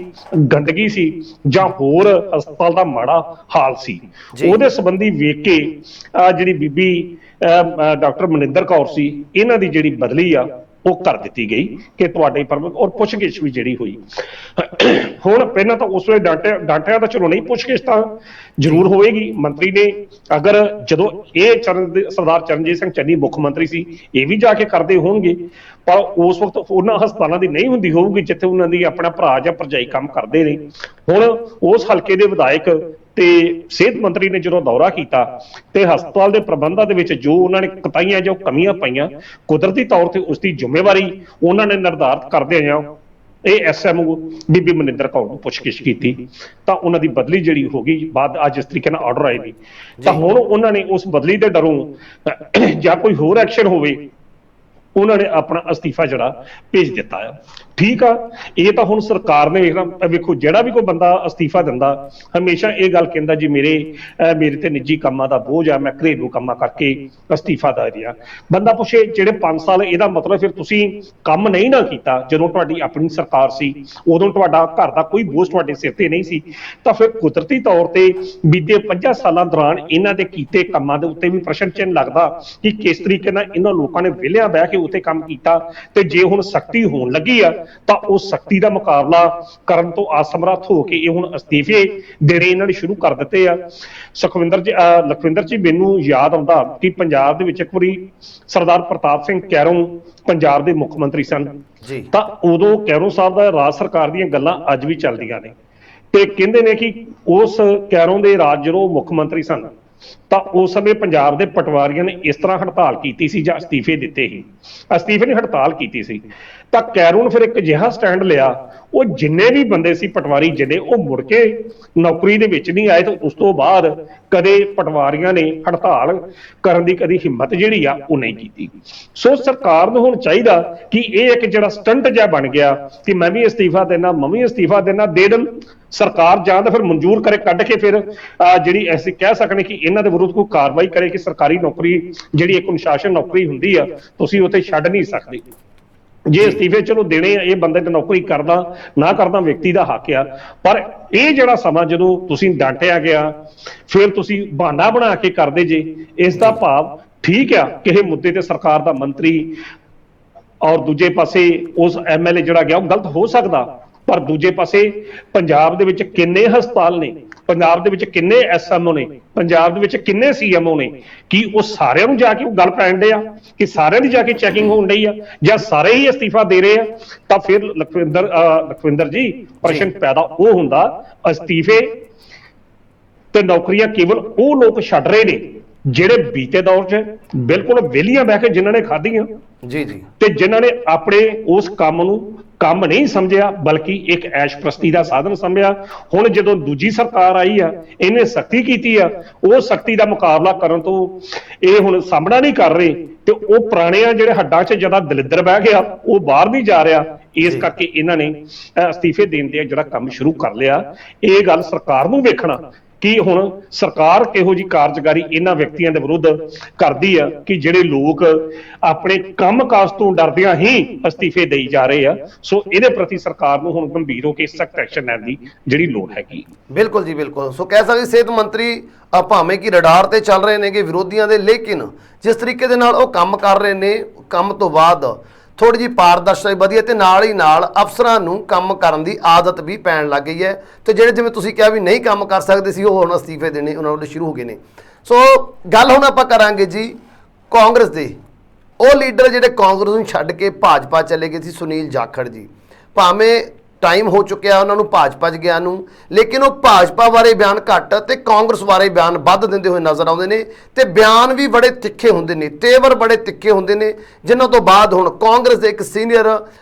ਗੰਦਗੀ ਸੀ ਜਾਂ ਹੋਰ ਹਸਪਤਾਲ ਦਾ ਮਾੜਾ ਹਾਲ ਸੀ, ਉਹਦੇ ਸੰਬੰਧੀ ਵੇਖ ਕੇ ਜਿਹੜੀ ਬੀਬੀ ਡਾਕਟਰ ਮਨਿੰਦਰ ਕੌਰ ਸੀ, ਇਹਨਾਂ ਦੀ ਜਿਹੜੀ ਬਦਲੀ ਆ ਉਹ ਕਰ ਦਿੱਤੀ ਗਈ ਕਿ ਤੁਹਾਡੇ ਪ੍ਰਮੁੱਖ ਔਰ ਪੁੱਛਗਿੱਛ ਵੀ ਜਿਹੜੀ ਹੋਈ। ਹੁਣ ਪਹਿਲਾਂ ਤਾਂ ਉਸ ਵੇਲੇ ਡਾਂਟਿਆ ਤਾਂ ਚਲੋ ਨਹੀਂ, ਪੁੱਛਗਿੱਛ ਤਾਂ ਜ਼ਰੂਰ ਹੋਏਗੀ। ਮੰਤਰੀ ਨੇ ਅਗਰ ਜਦੋਂ ਇਹ ਸਰਦਾਰ ਚਰਨਜੀਤ ਸਿੰਘ ਚੰਨੀ ਮੁੱਖ ਮੰਤਰੀ ਸੀ, ਇਹ ਵੀ ਜਾ ਕੇ ਕਰਦੇ ਹੋਣਗੇ, ਪਰ ਉਸ ਵਕਤ ਉਹਨਾਂ ਹਸਪਤਾਲਾਂ ਦੀ ਨਹੀਂ ਹੁੰਦੀ ਹੋਊਗੀ ਜਿੱਥੇ ਉਹਨਾਂ ਦੀ ਆਪਣਾ ਭਰਾ ਜਾਂ ਭਰਜਾਈ ਕੰਮ ਕਰਦੇ ਨੇ। ਹੁਣ ਉਸ ਹਲਕੇ ਦੇ ਵਿਧਾਇਕ ਤੇ ਸਿਹਤ ਮੰਤਰੀ ਨੇ ਜਦੋਂ ਦੌਰਾ ਕੀਤਾ ਤੇ ਹਸਪਤਾਲ ਦੇ ਪ੍ਰਬੰਧਾਂ ਦੇ ਵਿੱਚ ਜੋ ਉਹਨਾਂ ਨੇ ਕੁਤਾਹੀਆਂ ਜੋ ਕਮੀਆਂ ਪਾਈਆਂ, ਕੁਦਰਤੀ ਤੌਰ ਤੇ ਉਸ ਦੀ ਜ਼ਿੰਮੇਵਾਰੀ ਉਹਨਾਂ ਨੇ ਨਿਰਧਾਰਤ ਕਰਦੇ ਆ ਇਹ ਐਸਐਮਓ ਬੀਬੀ ਮਨਿੰਦਰ ਕੌਰ ਨੂੰ ਪੁੱਛਗਿੱਛ ਕੀਤੀ ਤਾਂ ਉਹਨਾਂ ਦੀ ਬਦਲੀ ਜਿਹੜੀ ਹੋ ਗਈ। ਬਾਅਦ ਅੱਜ ਇਸ ਤਰੀਕੇ ਨਾਲ ਆਰਡਰ ਆਏ ਨੇ ਤਾਂ ਹੁਣ ਉਹਨਾਂ ਨੇ ਉਸ ਬਦਲੀ ਦੇ ਡਰੋਂ ਜਾਂ ਕੋਈ ਹੋਰ ਐਕਸ਼ਨ ਹੋਵੇ ਉਹਨਾਂ ਨੇ ਆਪਣਾ ਅਸਤੀਫਾ ਜਿਹੜਾ ਭੇਜ ਦਿੱਤਾ ਆ। ਠੀਕ ਆ, ਇਹ ਤਾਂ ਹੁਣ ਸਰਕਾਰ ਨੇ ਵੇਖੋ, ਜਿਹੜਾ ਵੀ ਕੋਈ ਬੰਦਾ ਅਸਤੀਫਾ ਦਿੰਦਾ ਹਮੇਸ਼ਾ ਇਹ ਗੱਲ ਕਹਿੰਦਾ ਜੀ ਮੇਰੇ ਤੇ ਨਿੱਜੀ ਕੰਮਾਂ ਦਾ ਬੋਝ ਆ, ਮੈਂ ਘਰੇਲੂ ਕੰਮਾਂ ਕਰਕੇ ਅਸਤੀਫਾ ਦੇ ਰਿਹਾ। ਬੰਦਾ ਪੁੱਛੇ ਜਿਹੜੇ 5 ਸਾਲ, ਇਹਦਾ ਮਤਲਬ ਫਿਰ ਤੁਸੀਂ ਕੰਮ ਨਹੀਂ ਨਾ ਕੀਤਾ ਜਦੋਂ ਤੁਹਾਡੀ ਆਪਣੀ ਸਰਕਾਰ ਸੀ, ਉਦੋਂ ਤੁਹਾਡਾ ਘਰ ਦਾ ਕੋਈ ਬੋਝ ਤੁਹਾਡੇ ਸਿਰ ਤੇ ਨਹੀਂ ਸੀ, ਤਾਂ ਫਿਰ ਕੁਦਰਤੀ ਤੌਰ ਤੇ ਬੀਤੇ 50 ਸਾਲਾਂ ਦੌਰਾਨ ਇਹਨਾਂ ਦੇ ਕੀਤੇ ਕੰਮਾਂ ਦੇ ਉੱਤੇ ਵੀ ਪ੍ਰਸ਼ਨ ਚਿੰਨ੍ਹ ਲੱਗਦਾ ਕਿ ਕਿਸ ਤਰੀਕੇ ਨਾਲ ਇਹਨਾਂ ਲੋਕਾਂ ਨੇ ਵਿਹਲਿਆਂ ਬਹਿ ਕੇ ਉੱਤੇ ਕੰਮ ਕੀਤਾ। ਤੇ ਜੇ ਹੁਣ ਸਖਤੀ ਹੋਣ ਲੱਗੀ ਆ ਤਾਂ ਉਸ ਸਖਤੀ ਦਾ ਮੁਕਾਬਲਾ ਕਰਨ ਤੋਂ ਅਸਮਰੱਥ ਹੋ ਕੇ ਇਹ ਹੁਣ ਅਸਤੀਫੇ ਦੇਣੇ ਇਹਨਾਂ ਨੇ ਸ਼ੁਰੂ ਕਰ ਦਿੱਤੇ ਆ। ਲਖਵਿੰਦਰ ਜੀ, ਮੈਨੂੰ ਯਾਦ ਆਉਂਦਾ ਕਿ ਪੰਜਾਬ ਦੇ ਵਿੱਚ ਇੱਕ ਵਾਰੀ ਸਰਦਾਰ ਪ੍ਰਤਾਪ ਸਿੰਘ ਕੈਰੋਂ ਪੰਜਾਬ ਦੇ ਮੁੱਖ ਮੰਤਰੀ ਸਨ ਤਾਂ ਉਦੋਂ ਕੈਰੋਂ ਸਾਹਿਬ ਦਾ ਰਾਜ ਸਰਕਾਰ ਦੀਆਂ ਗੱਲਾਂ ਅੱਜ ਵੀ ਚੱਲਦੀਆਂ ਨੇ ਤੇ ਕਹਿੰਦੇ ਨੇ ਕਿ ਉਸ ਕੈਰੋਂ ਦੇ ਰਾਜ ਜਦੋਂ ਮੁੱਖ ਮੰਤਰੀ ਸਨ ਤਾਂ ਉਸ ਸਮੇਂ ਪੰਜਾਬ ਦੇ ਪਟਵਾਰੀਆਂ ਨੇ ਇਸ ਤਰ੍ਹਾਂ ਹੜਤਾਲ ਕੀਤੀ ਸੀ ਜਾਂ ਅਸਤੀਫੇ ਦਿੱਤੇ ਸੀ ਅਸਤੀਫੇ ਦੀ ਹੜਤਾਲ ਕੀਤੀ ਸੀ, ਤਾਂ ਕੈਰੂ ਨੇ ਫਿਰ ਇੱਕ ਅਜਿਹਾ ਸਟੈਂਡ ਲਿਆ, ਉਹ ਜਿੰਨੇ ਵੀ ਬੰਦੇ ਸੀ ਪਟਵਾਰੀ ਜਿਹੜੇ, ਉਹ ਮੁੜ ਕੇ ਨੌਕਰੀ ਦੇ ਵਿੱਚ ਨਹੀਂ ਆਏ। ਤੇ ਉਸ ਤੋਂ ਬਾਅਦ ਕਦੇ ਪਟਵਾਰੀਆਂ ਨੇ ਹੜਤਾਲ ਕਰਨ ਦੀ ਕਦੀ ਹਿੰਮਤ ਜਿਹੜੀ ਆ ਉਹ ਨਹੀਂ ਕੀਤੀ। ਸੋ ਸਰਕਾਰ ਨੂੰ ਹੁਣ ਚਾਹੀਦਾ ਕਿ ਇਹ ਇੱਕ ਜਿਹੜਾ ਸਟੰਟ ਜਿਹਾ ਬਣ ਗਿਆ ਕਿ ਮੈਂ ਵੀ ਅਸਤੀਫਾ ਦੇਣਾ, ਮੈਂ ਵੀ ਅਸਤੀਫਾ ਦੇਣਾ, ਦੇ ਦੇਣ ਸਰਕਾਰ, ਜਾਂ ਤਾਂ ਫਿਰ ਮਨਜ਼ੂਰ ਕਰੇ, ਕੱਢ ਕੇ ਫਿਰ ਜਿਹੜੀ ਅਸੀਂ ਕਹਿ ਸਕਦੇ ਕਿ ਇਹਨਾਂ ਦੇ ਵਿਰੁੱਧ ਕੋਈ ਕਾਰਵਾਈ ਕਰੇ ਕਿ ਸਰਕਾਰੀ ਨੌਕਰੀ ਜਿਹੜੀ ਇੱਕ ਅਨੁਸ਼ਾਸਨ ਨੌਕਰੀ ਹੁੰਦੀ ਆ, ਤੁਸੀਂ ਉੱਥੇ ਛੱਡ ਨਹੀਂ ਸਕਦੇ। ਜੇ ਅਸਤੀਫੇ ਚਲੋ ਦੇਣੇ ਆ, ਇਹ ਬੰਦੇ ਤੇ ਨੌਕਰੀ ਕਰਦਾ ਨਾ ਕਰਦਾ ਵਿਅਕਤੀ ਦਾ ਹੱਕ ਆ, ਪਰ ਇਹ ਜਿਹੜਾ ਸਮਾਂ ਜਦੋਂ ਤੁਸੀਂ ਡਾਂਟਿਆ ਗਿਆ ਫਿਰ ਤੁਸੀਂ ਬਹਾਨਾ ਬਣਾ ਕੇ ਕਰਦੇ ਜੇ, ਇਸ ਦਾ ਭਾਵ ਠੀਕ ਆ ਕਿਸੇ ਮੁੱਦੇ ਤੇ ਸਰਕਾਰ ਦਾ ਮੰਤਰੀ ਔਰ ਦੂਜੇ ਪਾਸੇ ਉਸ MLA ਜਿਹੜਾ ਗਿਆ ਉਹ ਗਲਤ ਹੋ ਸਕਦਾ, ਪਰ ਦੂਜੇ ਪਾਸੇ ਪੰਜਾਬ ਦੇ ਵਿੱਚ ਕਿੰਨੇ ਹਸਪਤਾਲ ਨੇ, ਪੰਜਾਬ ਦੇ ਵਿੱਚ ਕਿੰਨੇ SMO ਨੇ, ਪੰਜਾਬ ਦੇ ਵਿੱਚ ਕਿੰਨੇ CMO ਨੇ, ਕੀ ਉਹ ਸਾਰਿਆਂ ਨੂੰ ਜਾ ਕੇ ਉਹ ਗੱਲ ਪੈਣ ਦੇ ਆ ਕਿ ਸਾਰਿਆਂ ਦੀ ਜਾ ਕੇ ਚੈਕਿੰਗ ਹੋਣ ਡਈ ਆ, ਜਾਂ ਸਾਰੇ ਹੀ ਅਸਤੀਫਾ ਦੇ ਰਹੇ ਆ? ਤਾਂ ਫਿਰ ਲਖਵਿੰਦਰ ਜੀ ਪ੍ਰਸ਼ਨ ਪੈਦਾ ਉਹ ਹੁੰਦਾ, ਅਸਤੀਫੇ ਤੇ ਨੌਕਰੀਆਂ ਕੇਵਲ ਉਹ ਲੋਕ ਛੱਡ ਰਹੇ ਨੇ ਜਿਹੜੇ ਬੀਤੇ ਦੌਰ 'ਚ ਬਿਲਕੁਲ ਵਿਹਲੀਆਂ ਬਹਿ ਕੇ ਜਿਨ੍ਹਾਂ ਨੇ ਖਾਧੀਆਂ ਜੀ ਤੇ ਜਿਨ੍ਹਾਂ ਨੇ ਆਪਣੇ ਉਸ ਕੰਮ ਨੂੰ ਕੰਮ ਨਹੀਂ ਸਮਝਿਆ ਬਲਕਿ ਇੱਕ ਐਸ਼ਪ੍ਰਸਤੀ ਦਾ ਸਾਧਨ ਸਮਝਿਆ। ਹੁਣ ਜਦੋਂ ਦੂਜੀ ਸਰਕਾਰ ਆਈ ਆ, ਇਹਨੇ ਸਖਤੀ ਕੀਤੀ ਆ, ਉਹ ਸਖਤੀ ਦਾ ਮੁਕਾਬਲਾ ਕਰਨ ਤੋਂ ਇਹ ਹੁਣ ਸਾਹਮਣਾ ਨਹੀਂ ਕਰ ਰਹੇ, ਤੇ ਉਹ ਪੁਰਾਣਿਆਂ ਜਿਹੜੇ ਹੱਡਾਂ 'ਚ ਜਿਆਦਾ ਦਲਿੱਦਰ ਬਹਿ ਗਿਆ ਉਹ ਬਾਹਰ ਨਹੀਂ ਜਾ ਰਿਹਾ। ਇਸ ਕਰਕੇ ਇਹਨਾਂ ਨੇ ਅਸਤੀਫੇ ਦੇਣ ਦੇ ਜਿਹੜਾ ਕੰਮ ਸ਼ੁਰੂ ਕਰ ਲਿਆ। ਇਹ ਗੱਲ ਸਰਕਾਰ ਨੂੰ ਵੇਖਣਾ ਕਿ ਹੁਣ ਸਰਕਾਰ ਕਿਹੋ ਜੀ ਕਾਰਜਕਾਰੀ ਇਹਨਾਂ ਵਿਅਕਤੀਆਂ ਦੇ ਵਿਰੁੱਧ ਕਰਦੀ ਆ ਕਿ ਜਿਹੜੇ ਲੋਕ ਆਪਣੇ ਕੰਮਕਾਜ ਤੋਂ ਡਰਦਿਆਂ ਹੀ ਅਸਤੀਫੇ ਦੇਈ ਜਾ ਰਹੇ ਆ। ਸੋ ਇਹਦੇ ਪ੍ਰਤੀ ਸਰਕਾਰ ਨੂੰ ਹੁਣ ਗੰਭੀਰ ਹੋ ਕੇ ਸਖਤ ਐਕਸ਼ਨ ਲੈਣ ਦੀ ਜਿਹੜੀ ਲੋੜ ਹੈਗੀ। ਬਿਲਕੁਲ ਜੀ ਬਿਲਕੁਲ। ਸੋ ਕਹਿ ਸਕਦੇ ਸਿਹਤ ਮੰਤਰੀ ਭਾਵੇਂ ਕਿ ਰਡਾਰ ਤੇ ਚੱਲ ਰਹੇ ਨੇਗੇ ਵਿਰੋਧੀਆਂ ਦੇ, ਲੇਕਿਨ ਜਿਸ ਤਰੀਕੇ ਦੇ ਨਾਲ ਉਹ ਕੰਮ ਕਰ ਰਹੇ ਨੇ, ਕੰਮ ਤੋਂ ਬਾਅਦ ਥੋੜੀ ਜਿਹੀ ਪਾਰਦਰਸ਼ਤਾ ਵਧੀਆ ਤੇ ਨਾਲ ਹੀ ਨਾਲ ਅਫਸਰਾਂ ਨੂੰ ਕੰਮ ਕਰਨ ਦੀ ਆਦਤ ਵੀ ਪੈਣ ਲੱਗ ਗਈ ਹੈ। ਤੇ ਜਿਹੜੇ ਜਿਵੇਂ ਤੁਸੀਂ ਕਿਹਾ ਵੀ ਨਹੀਂ ਕੰਮ ਕਰ ਸਕਦੇ ਸੀ, ਉਹ ਹੁਣ ਅਸਤੀਫੇ ਦੇਣੇ ਉਹਨਾਂ ਵੱਲੋਂ ਸ਼ੁਰੂ ਹੋ ਗਏ ਨੇ। ਸੋ ਗੱਲ ਹੁਣ ਆਪਾਂ ਕਰਾਂਗੇ ਜੀ ਕਾਂਗਰਸ ਦੇ ਉਹ ਲੀਡਰ ਜਿਹੜੇ ਕਾਂਗਰਸ ਨੂੰ ਛੱਡ ਕੇ ਭਾਜਪਾ ਚਲੇ ਗਏ ਸੀ, ਸੁਨੀਲ ਜਾਖੜ ਜੀ। ਭਾਵੇਂ ਟਾਈਮ ਹੋ ਚੁੱਕਿਆ ਉਹਨਾਂ ਨੂੰ ਭਾਜਪਾ 'ਚ ਗਿਆ ਨੂੰ, ਲੇਕਿਨ ਉਹ ਭਾਜਪਾ ਬਾਰੇ ਬਿਆਨ ਘੱਟ ਤੇ ਕਾਂਗਰਸ ਬਾਰੇ ਬਿਆਨ ਵੱਧ ਦਿੰਦੇ ਹੋਏ ਨਜ਼ਰ ਆਉਂਦੇ ਨੇ, ਤੇ ਬਿਆਨ ਵੀ ਬੜੇ ਤਿੱਖੇ ਹੁੰਦੇ ਨੇ, ਤੇਵਰ ਬੜੇ ਤਿੱਖੇ ਹੁੰਦੇ ਨੇ, ਜਿਨ੍ਹਾਂ ਤੋਂ ਬਾਅਦ ਹੁਣ ਕਾਂਗਰਸ ਦੇ ਇੱਕ ਸੀਨੀਅਰ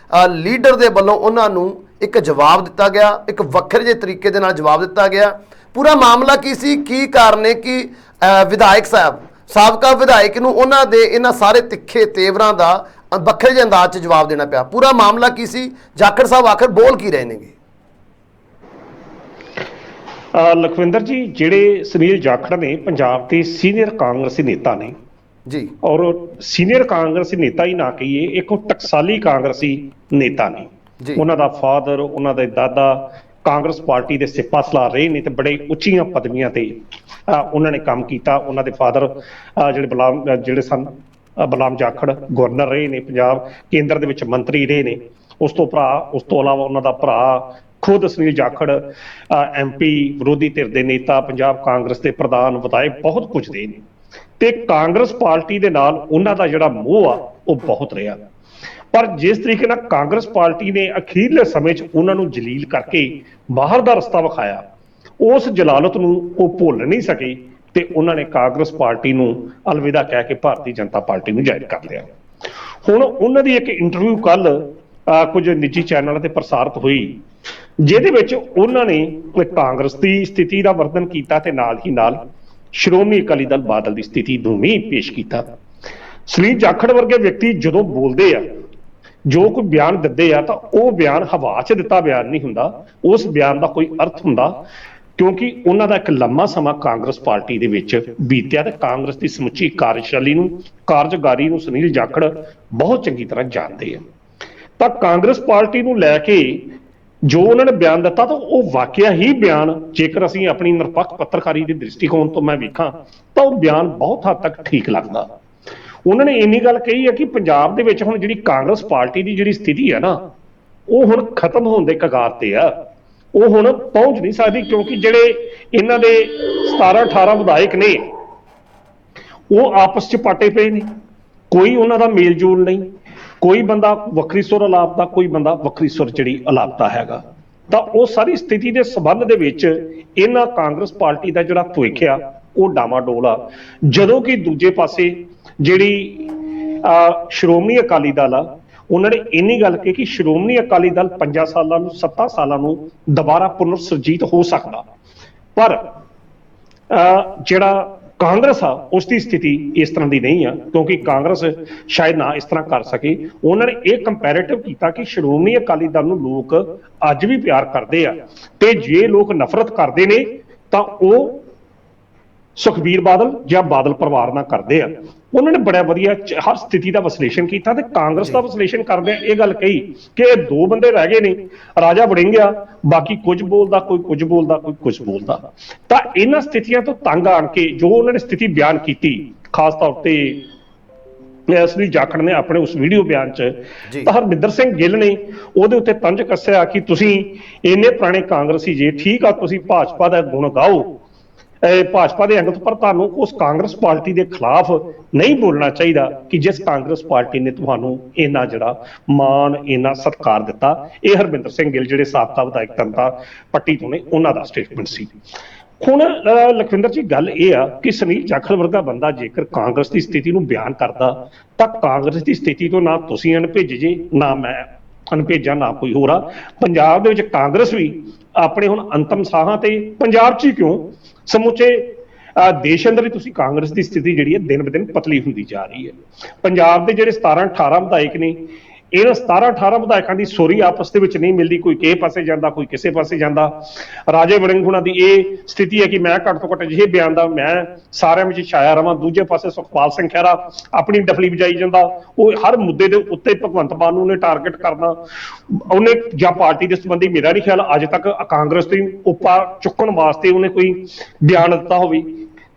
ਲੀਡਰ ਦੇ ਵੱਲੋਂ ਉਹਨਾਂ ਨੂੰ ਇੱਕ ਜਵਾਬ ਦਿੱਤਾ ਗਿਆ, ਇੱਕ ਵੱਖਰੇ ਜਿਹੇ ਤਰੀਕੇ ਦੇ ਨਾਲ ਜਵਾਬ ਦਿੱਤਾ ਗਿਆ। ਪੂਰਾ ਮਾਮਲਾ ਕੀ ਸੀ, ਕੀ ਕਾਰਨ ਨੇ ਕਿ ਵਿਧਾਇਕ ਸਾਹਿਬ, ਸਾਬਕਾ ਵਿਧਾਇਕ ਨੂੰ ਉਹਨਾਂ ਦੇ ਇਹਨਾਂ ਸਾਰੇ ਤਿੱਖੇ ਤੇਵਰਾਂ ਦਾ ਵੱਖਰੇ ਜਿਹੇ ਅੰਦਾਜ਼ 'ਚ ਜਵਾਬ ਦੇਣਾ ਪਿਆ? ਪੂਰਾ ਮਾਮਲਾ ਕੀ ਸੀ? ਜਾਖੜ ਸਾਹਿਬ ਆਖਰ ਬੋਲ ਕੀ ਰਹੇ ਨੇਗੇ? ਲਖਵਿੰਦਰ ਜੀ, ਜਿਹੜੇ ਸੁਨੀਲ ਜਾਖੜ ਨੇ ਪੰਜਾਬ ਦੇ ਸੀਨੀਅਰ ਕਾਂਗਰਸੀ ਨੇਤਾ ਨੇ ਜੀ, ਔਰ ਸੀਨੀਅਰ ਕਾਂਗਰਸੀ ਨੇਤਾ ਹੀ ਨਾ ਕਹੀਏ, ਇੱਕ ਟਕਸਾਲੀ ਕਾਂਗਰਸੀ ਨੇਤਾ ਨੇ। ਉਹਨਾਂ ਦਾ ਫਾਦਰ, ਉਹਨਾਂ ਦੇ ਦਾਦਾ ਕਾਂਗਰਸ ਪਾਰਟੀ ਦੇ ਸਿਪਾਹ ਸਲਾਰ ਰਹੇ ਨੇ ਤੇ ਬੜੇ ਉੱਚੀਆਂ ਪਦਵੀਆਂ ਤੇ ਉਹਨਾਂ ਨੇ ਕੰਮ ਕੀਤਾ। ਉਹਨਾਂ ਦੇ ਫਾਦਰ ਜਿਹੜੇ ਸਨ ਬਲਰਾਮ ਜਾਖੜ ਗਵਰਨਰ ਰਹੇ ਨੇ ਪੰਜਾਬ, ਕੇਂਦਰ ਦੇ ਵਿੱਚ ਮੰਤਰੀ ਰਹੇ ਨੇ। ਉਸ ਤੋਂ ਇਲਾਵਾ ਉਹਨਾਂ ਦਾ ਭਰਾ ਖੁਦ ਸੁਨੀਲ ਜਾਖੜ MP, ਵਿਰੋਧੀ ਧਿਰ ਦੇ ਨੇਤਾ, ਪੰਜਾਬ ਕਾਂਗਰਸ ਦੇ ਪ੍ਰਧਾਨ, ਵਿਧਾਇਕ, ਬਹੁਤ ਕੁਝ ਦੇ ਨੇ। ਤੇ ਕਾਂਗਰਸ ਪਾਰਟੀ ਦੇ ਨਾਲ ਉਹਨਾਂ ਦਾ ਜਿਹੜਾ ਮੋਹ ਆ ਉਹ ਬਹੁਤ ਰਿਹਾ। ਪਰ ਜਿਸ ਤਰੀਕੇ ਨਾਲ ਕਾਂਗਰਸ ਪਾਰਟੀ ਨੇ ਅਖੀਰਲੇ ਸਮੇਂ 'ਚ ਉਹਨਾਂ ਨੂੰ ਜਲੀਲ ਕਰਕੇ ਬਾਹਰ ਦਾ ਰਸਤਾ ਵਿਖਾਇਆ, ਉਸ ਜਲਾਲਤ ਨੂੰ ਉਹ ਭੁੱਲ ਨਹੀਂ ਸਕੇ ਤੇ ਉਹਨਾਂ ਨੇ ਕਾਂਗਰਸ ਪਾਰਟੀ ਨੂੰ ਅਲਵਿਦਾ ਕਹਿ ਕੇ ਭਾਰਤੀ ਜਨਤਾ ਪਾਰਟੀ ਨੂੰ ਜੁਆਇਨ ਕਰ ਲਿਆ। ਹੁਣ ਉਹਨਾਂ ਦੀ ਇੱਕ ਇੰਟਰਵਿਊ ਕੱਲ ਕੁਝ ਨਿੱਜੀ ਚੈਨਲਾਂ ਤੇ ਪ੍ਰਸਾਰਿਤ ਹੋਈ, ਜਿਹਦੇ ਵਿੱਚ ਉਹਨਾਂ ਨੇ ਕਾਂਗਰਸ ਦੀ ਸਥਿਤੀ ਦਾ ਵਰਣਨ ਕੀਤਾ ਤੇ ਨਾਲ ਹੀ ਨਾਲ ਸ਼੍ਰੋਮਣੀ ਅਕਾਲੀ ਦਲ ਬਾਦਲ ਦੀ ਸਥਿਤੀ ਨੂੰ ਵੀ ਪੇਸ਼ ਕੀਤਾ। ਸੁਨੀਲ ਜਾਖੜ ਵਰਗੇ ਵਿਅਕਤੀ ਜਦੋਂ ਬੋਲਦੇ ਆ, ਜੋ ਕੋਈ ਬਿਆਨ ਦਿੰਦੇ ਆ, ਤਾਂ ਉਹ ਬਿਆਨ ਹਵਾ 'ਚ ਦਿੱਤਾ ਬਿਆਨ ਨਹੀਂ ਹੁੰਦਾ, ਉਸ ਬਿਆਨ ਦਾ ਕੋਈ ਅਰਥ ਹੁੰਦਾ, ਕਿਉਂਕਿ ਉਹਨਾਂ ਦਾ ਇੱਕ ਲੰਮਾ ਸਮਾਂ ਕਾਂਗਰਸ ਪਾਰਟੀ ਦੇ ਵਿੱਚ ਬੀਤਿਆ ਤੇ ਕਾਂਗਰਸ ਦੀ ਸਮੁੱਚੀ ਕਾਰਜਕਾਰੀ ਨੂੰ ਸੁਨੀਲ ਜਾਖੜ ਬਹੁਤ ਚੰਗੀ ਤਰ੍ਹਾਂ ਜਾਣਦੇ ਆ। ਤਾਂ ਕਾਂਗਰਸ ਪਾਰਟੀ ਨੂੰ ਲੈ ਕੇ ਜੋ ਉਹਨਾਂ ਨੇ ਬਿਆਨ ਦਿੱਤਾ, ਤਾਂ ਉਹ ਵਾਕਿਆ ਹੀ ਬਿਆਨ, ਜੇਕਰ ਅਸੀਂ ਆਪਣੀ ਨਿਰਪੱਖ ਪੱਤਰਕਾਰੀ ਦੇ ਦ੍ਰਿਸ਼ਟੀਕੋਣ ਤੋਂ ਮੈਂ ਵੇਖਾਂ ਤਾਂ ਉਹ ਬਿਆਨ ਬਹੁਤ ਹੱਦ ਤੱਕ ਠੀਕ ਲੱਗਦਾ। ਉਹਨਾਂ ਨੇ ਇੰਨੀ ਗੱਲ ਕਹੀ ਹੈ ਕਿ ਪੰਜਾਬ ਦੇ ਵਿੱਚ ਹੁਣ ਜਿਹੜੀ ਕਾਂਗਰਸ ਪਾਰਟੀ ਦੀ ਜਿਹੜੀ ਸਥਿਤੀ ਹੈ ਨਾ, ਉਹ ਹੁਣ ਖਤਮ ਹੋਣ ਦੇ ਕਗਾਰ ਤੇ ਆ, ਉਹ ਹੁਣ ਪਹੁੰਚ ਨਹੀਂ ਸਕਦੀ, ਕਿਉਂਕਿ ਜਿਹੜੇ ਇਹਨਾਂ ਦੇ 17-18 ਵਿਧਾਇਕ ਨੇ ਉਹ ਆਪਸ 'ਚ ਪਾਟੇ ਪਏ ਨੇ, ਕੋਈ ਉਹਨਾਂ ਦਾ ਮੇਲ ਜੋਲ ਨਹੀਂ, ਕੋਈ ਬੰਦਾ ਵੱਖਰੀ ਸੁਰ ਅਲਾਪਦਾ, ਕੋਈ ਬੰਦਾ ਵੱਖਰੀ ਸੁਰ ਜਿਹੜੀ ਅਲਾਪਦਾ ਹੈਗਾ। ਤਾਂ ਉਹ ਸਾਰੀ ਸਥਿਤੀ ਦੇ ਸੰਬੰਧ ਦੇ ਵਿੱਚ ਇਹਨਾਂ ਕਾਂਗਰਸ ਪਾਰਟੀ ਦਾ ਜਿਹੜਾ ਭਵਿੱਖ ਆ ਉਹ ਡਾਮਾਡੋਲ ਆ, ਜਦੋਂ ਕਿ ਦੂਜੇ ਪਾਸੇ ਜਿਹੜੀ ਸ਼੍ਰੋਮਣੀ ਅਕਾਲੀ ਦਲ ਆ, ਉਹਨਾਂ ਨੇ ਇੰਨੀ ਗੱਲ ਕਹੀ ਕਿ ਸ਼੍ਰੋਮਣੀ ਅਕਾਲੀ ਦਲ 5 ਸਾਲਾਂ ਨੂੰ 7 ਸਾਲਾਂ ਨੂੰ ਦੁਬਾਰਾ ਪੁਨਰ ਸੁਰਜੀਤ ਹੋ ਸਕਦਾ, ਪਰ ਜਿਹੜਾ ਕਾਂਗਰਸ ਆ ਉਸ ਦੀ ਸਥਿਤੀ ਇਸ ਤਰ੍ਹਾਂ ਦੀ ਨਹੀਂ ਆ, ਕਿਉਂਕਿ ਕਾਂਗਰਸ ਸ਼ਾਇਦ ਨਾ ਇਸ ਤਰ੍ਹਾਂ ਕਰ ਸਕੇ। ਉਹਨਾਂ ਨੇ ਇਹ ਕੰਪੈਰੀਟਿਵ ਕੀਤਾ ਕਿ ਸ਼੍ਰੋਮਣੀ ਅਕਾਲੀ ਦਲ ਨੂੰ ਲੋਕ ਅੱਜ ਵੀ ਪਿਆਰ ਕਰਦੇ ਆ, ਤੇ ਜੇ ਲੋਕ ਨਫ਼ਰਤ ਕਰਦੇ ਨੇ ਤਾਂ ਉਹ ਸੁਖਬੀਰ ਬਾਦਲ ਜਾਂ ਬਾਦਲ ਪਰਿਵਾਰ ਨਾਲ ਕਰਦੇ ਆ। ਉਹਨਾਂ ਨੇ ਬੜਾ ਵਧੀਆ ਹਰ ਸਥਿਤੀ ਦਾ ਵਿਸ਼ਲੇਸ਼ਣ ਕੀਤਾ, ਤੇ ਕਾਂਗਰਸ ਦਾ ਵਿਸ਼ਲੇਸ਼ਣ ਕਰਦੇ ਇਹ ਗੱਲ ਕਹੀ ਕਿ ਇਹ ਦੋ ਬੰਦੇ ਰਹਿ ਗਏ ਨੇ, ਰਾਜਾ ਵੜਿੰਗਿਆ, ਬਾਕੀ ਕੁਝ ਬੋਲਦਾ, ਕੋਈ ਕੁਝ ਬੋਲਦਾ, ਕੋਈ ਕੁਝ ਬੋਲਦਾ। ਤਾਂ ਇਹਨਾਂ ਸਥਿਤੀਆਂ ਤੋਂ ਤੰਗ ਆਣ ਕੇ ਜੋ ਉਹਨਾਂ ਨੇ ਸਥਿਤੀ ਬਿਆਨ ਕੀਤੀ, ਖਾਸ ਤੌਰ ਤੇ ਸੁਨੀਲ ਜਾਖੜ ਨੇ ਆਪਣੇ ਉਸ ਵੀਡੀਓ ਬਿਆਨ 'ਚ, ਤਾਂ ਹਰਮਿੰਦਰ ਸਿੰਘ ਗਿੱਲ ਨੇ ਉਹਦੇ ਉੱਤੇ ਤੰਜ ਕੱਸਿਆ ਕਿ ਤੁਸੀਂ ਇੰਨੇ ਪੁਰਾਣੇ ਕਾਂਗਰਸੀ ਜੇ, ਠੀਕ ਆ ਤੁਸੀਂ ਭਾਜਪਾ ਦਾ ਗੁਣ ਗਾਓ, ਭਾਜਪਾ ਦੇ ਅੰਗਤ, ਪਰ ਤੁਹਾਨੂੰ ਉਸ ਕਾਂਗਰਸ ਪਾਰਟੀ ਦੇ ਖਿਲਾਫ ਨਹੀਂ ਬੋਲਣਾ ਚਾਹੀਦਾ ਕਿ ਜਿਸ ਕਾਂਗਰਸ ਪਾਰਟੀ ਨੇ ਤੁਹਾਨੂੰ ਇੰਨਾ ਜਿਹੜਾ ਮਾਣ, ਇੰਨਾ ਸਤਿਕਾਰ ਦਿੱਤਾ। ਇਹ ਹਰਮਿੰਦਰ ਸਿੰਘ ਗਿੱਲ ਜਿਹੜੇ ਸਾਬਕਾ ਵਿਧਾਇਕ ਤਨਤਾ ਪੱਟੀ ਤੋਂ ਨੇ, ਉਹਨਾਂ ਦਾ ਸਟੇਟਮੈਂਟ ਸੀ। ਹੁਣ ਲਖਵਿੰਦਰ ਜੀ, ਗੱਲ ਇਹ ਆ ਕਿ ਸੁਨੀਲ ਜਾਖੜ ਵਰਗਾ ਬੰਦਾ ਜੇਕਰ ਕਾਂਗਰਸ ਦੀ ਸਥਿਤੀ ਨੂੰ ਬਿਆਨ ਕਰਦਾ, ਤਾਂ ਕਾਂਗਰਸ ਦੀ ਸਥਿਤੀ ਤੋਂ ਨਾ ਤੁਸੀਂ ਅਣਭੇਜੇ ਜੇ, ਨਾ ਮੈਂ ਅਣਭੇਜਾਂ, ਨਾ ਕੋਈ ਹੋਰ ਆ। ਪੰਜਾਬ ਦੇ ਵਿੱਚ ਕਾਂਗਰਸ ਵੀ ਆਪਣੇ ਹੁਣ ਅੰਤਮ ਸਾਹਾਂ ਤੇ, ਪੰਜਾਬ 'ਚ ਹੀ ਕਿਉਂ ਸਮੁੱਚੇ ਦੇਸ਼ ਅੰਦਰ ਹੀ ਤੁਸੀਂ ਕਾਂਗਰਸ ਦੀ ਸਥਿਤੀ ਜਿਹੜੀ ਹੈ ਦਿਨ ਬ ਦਿਨ ਪਤਲੀ ਹੁੰਦੀ ਜਾ ਰਹੀ ਹੈ। ਪੰਜਾਬ ਦੇ ਜਿਹੜੇ 17-18 ਵਿਧਾਇਕ ਨੇ, ਇਹਨਾਂ 17-18 ਵਿਧਾਇਕਾਂ ਦੀ ਸੋਰੀ ਆਪਸ ਦੇ ਵਿੱਚ ਨਹੀਂ ਮਿਲਦੀ, ਕੋਈ ਕਿਸੇ ਪਾਸੇ ਜਾਂਦਾ, ਕੋਈ ਕਿਸੇ ਪਾਸੇ ਜਾਂਦਾ। ਰਾਜੇ ਵੜਿੰਗ ਹੁਣਾਂ ਦੀ ਇਹ ਸਥਿਤੀ ਹੈ ਕਿ ਮੈਂ ਘੱਟ ਤੋਂ ਘੱਟ ਅਜਿਹੇ ਬਿਆਨ ਦਾ ਮੈਂ ਸਾਰਿਆਂ ਵਿੱਚ ਛਾਇਆ ਰਵਾਂ, ਦੂਜੇ ਪਾਸੇ ਸੁਖਪਾਲ ਸਿੰਘ ਖਹਿਰਾ ਆਪਣੀ ਡਫਲੀ ਵਜਾਈ ਜਾਂਦਾ, ਉਹ ਹਰ ਮੁੱਦੇ ਦੇ ਉੱਤੇ ਭਗਵੰਤ ਮਾਨ ਨੂੰ ਉਹਨੇ ਟਾਰਗੇਟ ਕਰਨਾ। ਉਹਨੇ ਜਾਂ ਪਾਰਟੀ ਦੇ ਸੰਬੰਧੀ ਮੇਰਾ ਨਹੀਂ ਖਿਆਲ ਅੱਜ ਤੱਕ ਕਾਂਗਰਸ ਦੀ ਉੱਪਰ ਚੁੱਕਣ ਵਾਸਤੇ ਉਹਨੇ ਕੋਈ ਬਿਆਨ ਦਿੱਤਾ ਹੋਵੇ।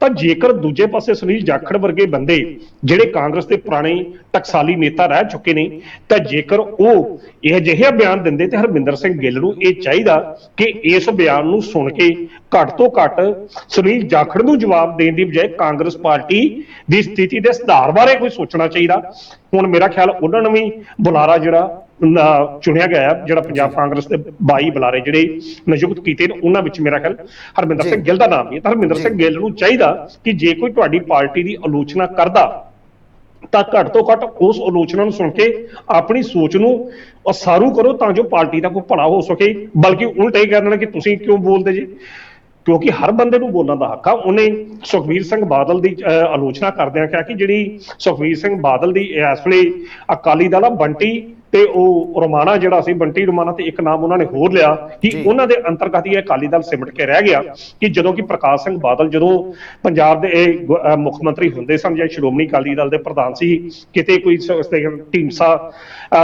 ਤਾਂ ਜੇਕਰ ਦੂਜੇ ਪਾਸੇ ਸੁਨੀਲ ਜਾਖੜ ਵਰਗੇ ਬੰਦੇ ਜਿਹੜੇ ਕਾਂਗਰਸ ਦੇ ਪੁਰਾਣੇ ਟਕਸਾਲੀ ਨੇਤਾ ਰਹਿ ਚੁੱਕੇ ਨੇ, ਤਾਂ ਜੇਕਰ ਉਹ ਇਹ ਅਜਿਹਾ ਬਿਆਨ ਦਿੰਦੇ, ਤੇ ਹਰਮਿੰਦਰ ਸਿੰਘ ਗਿੱਲ ਨੂੰ ਇਹ ਚਾਹੀਦਾ ਕਿ ਇਸ ਬਿਆਨ ਨੂੰ ਸੁਣ ਕੇ ਘੱਟ ਤੋਂ ਘੱਟ ਸੁਨੀਲ ਜਾਖੜ ਨੂੰ ਜਵਾਬ ਦੇਣ ਦੀ ਬਜਾਏ ਕਾਂਗਰਸ ਪਾਰਟੀ ਦੀ ਸਥਿਤੀ ਦੇ ਸੁਧਾਰ ਬਾਰੇ ਕੋਈ ਸੋਚਣਾ ਚਾਹੀਦਾ। ਹੁਣ ਮੇਰਾ ਖਿਆਲ ਉਹਨਾਂ ਨੂੰ ਵੀ ਬੁਲਾਰਾ ਜਿਹੜਾ ਚੁਣਿਆ ਗਿਆ, ਜਿਹੜਾ ਪੰਜਾਬ ਕਾਂਗਰਸ ਦੇ 22 ਬੁਲਾਰੇ ਜਿਹੜੇ ਨਿਯੁਕਤ ਕੀਤੇ ਨੇ, ਉਹਨਾਂ ਵਿੱਚ ਮੇਰਾ ਖਿਆਲ ਹਰਮਿੰਦਰ ਸਿੰਘ ਗਿੱਲ ਦਾ ਨਾਮ ਵੀ ਹੈ। ਤਾਂ ਹਰਮਿੰਦਰ ਸਿੰਘ ਗਿੱਲ ਨੂੰ ਚਾਹੀਦਾ ਕਿ ਜੇ ਕੋਈ ਤੁਹਾਡੀ ਪਾਰਟੀ ਦੀ ਆਲੋਚਨਾ ਕਰਦਾ, ਤਾਂ ਘੱਟ ਤੋਂ ਘੱਟ ਉਸ ਆਲੋਚਨਾ ਨੂੰ ਸੁਣ ਕੇ ਆਪਣੀ ਸੋਚ ਨੂੰ ਉਸਾਰੂ ਕਰੋ, ਤਾਂ ਜੋ ਪਾਰਟੀ ਦਾ ਕੋਈ ਭਲਾ ਹੋ ਸਕੇ। ਬਲਕਿ ਉਲਟਾ ਹੀ ਕਹਿ ਦੇਣਾ ਕਿ ਤੁਸੀਂ ਕਿਉਂ ਬੋਲਦੇ ਜੀ, ਕਿਉਂਕਿ ਹਰ ਬੰਦੇ ਨੂੰ ਬੋਲਣ ਦਾ ਹੱਕ ਆ। ਉਹਨੇ ਸੁਖਬੀਰ ਸਿੰਘ ਬਾਦਲ ਦੀ ਆਲੋਚਨਾ ਕਰਦਿਆਂ ਕਿਹਾ ਕਿ ਜਿਹੜੀ ਸੁਖਬੀਰ ਸਿੰਘ ਬਾਦਲ ਦੀ ਇਸ ਵੇਲੇ ਅਕਾਲੀ ਦਲ ਆ, ਬੰਟੀ ਤੇ ਉਹ ਰੋਮਾਣਾ ਜਿਹੜਾ ਸੀ, ਬੰਟੀ ਰੋਮਾਣਾ, ਤੇ ਇੱਕ ਨਾਮ ਉਹਨਾਂ ਨੇ ਹੋਰ ਲਿਆ ਕਿ ਉਹਨਾਂ ਦੇ ਅੰਤਰਗਤ ਹੀ ਅਕਾਲੀ ਦਲ ਸਿਮਟ ਕੇ ਰਹਿ ਗਿਆ। ਕਿ ਜਦੋਂ ਕਿ ਪ੍ਰਕਾਸ਼ ਸਿੰਘ ਬਾਦਲ ਜਦੋਂ ਪੰਜਾਬ ਦੇ ਮੁੱਖ ਮੰਤਰੀ ਹੁੰਦੇ ਸਨ ਜਾਂ ਸ਼੍ਰੋਮਣੀ ਅਕਾਲੀ ਦਲ ਦੇ ਪ੍ਰਧਾਨ ਸੀ, ਕਿਤੇ ਕੋਈ ਢੀਂਡਸਾ,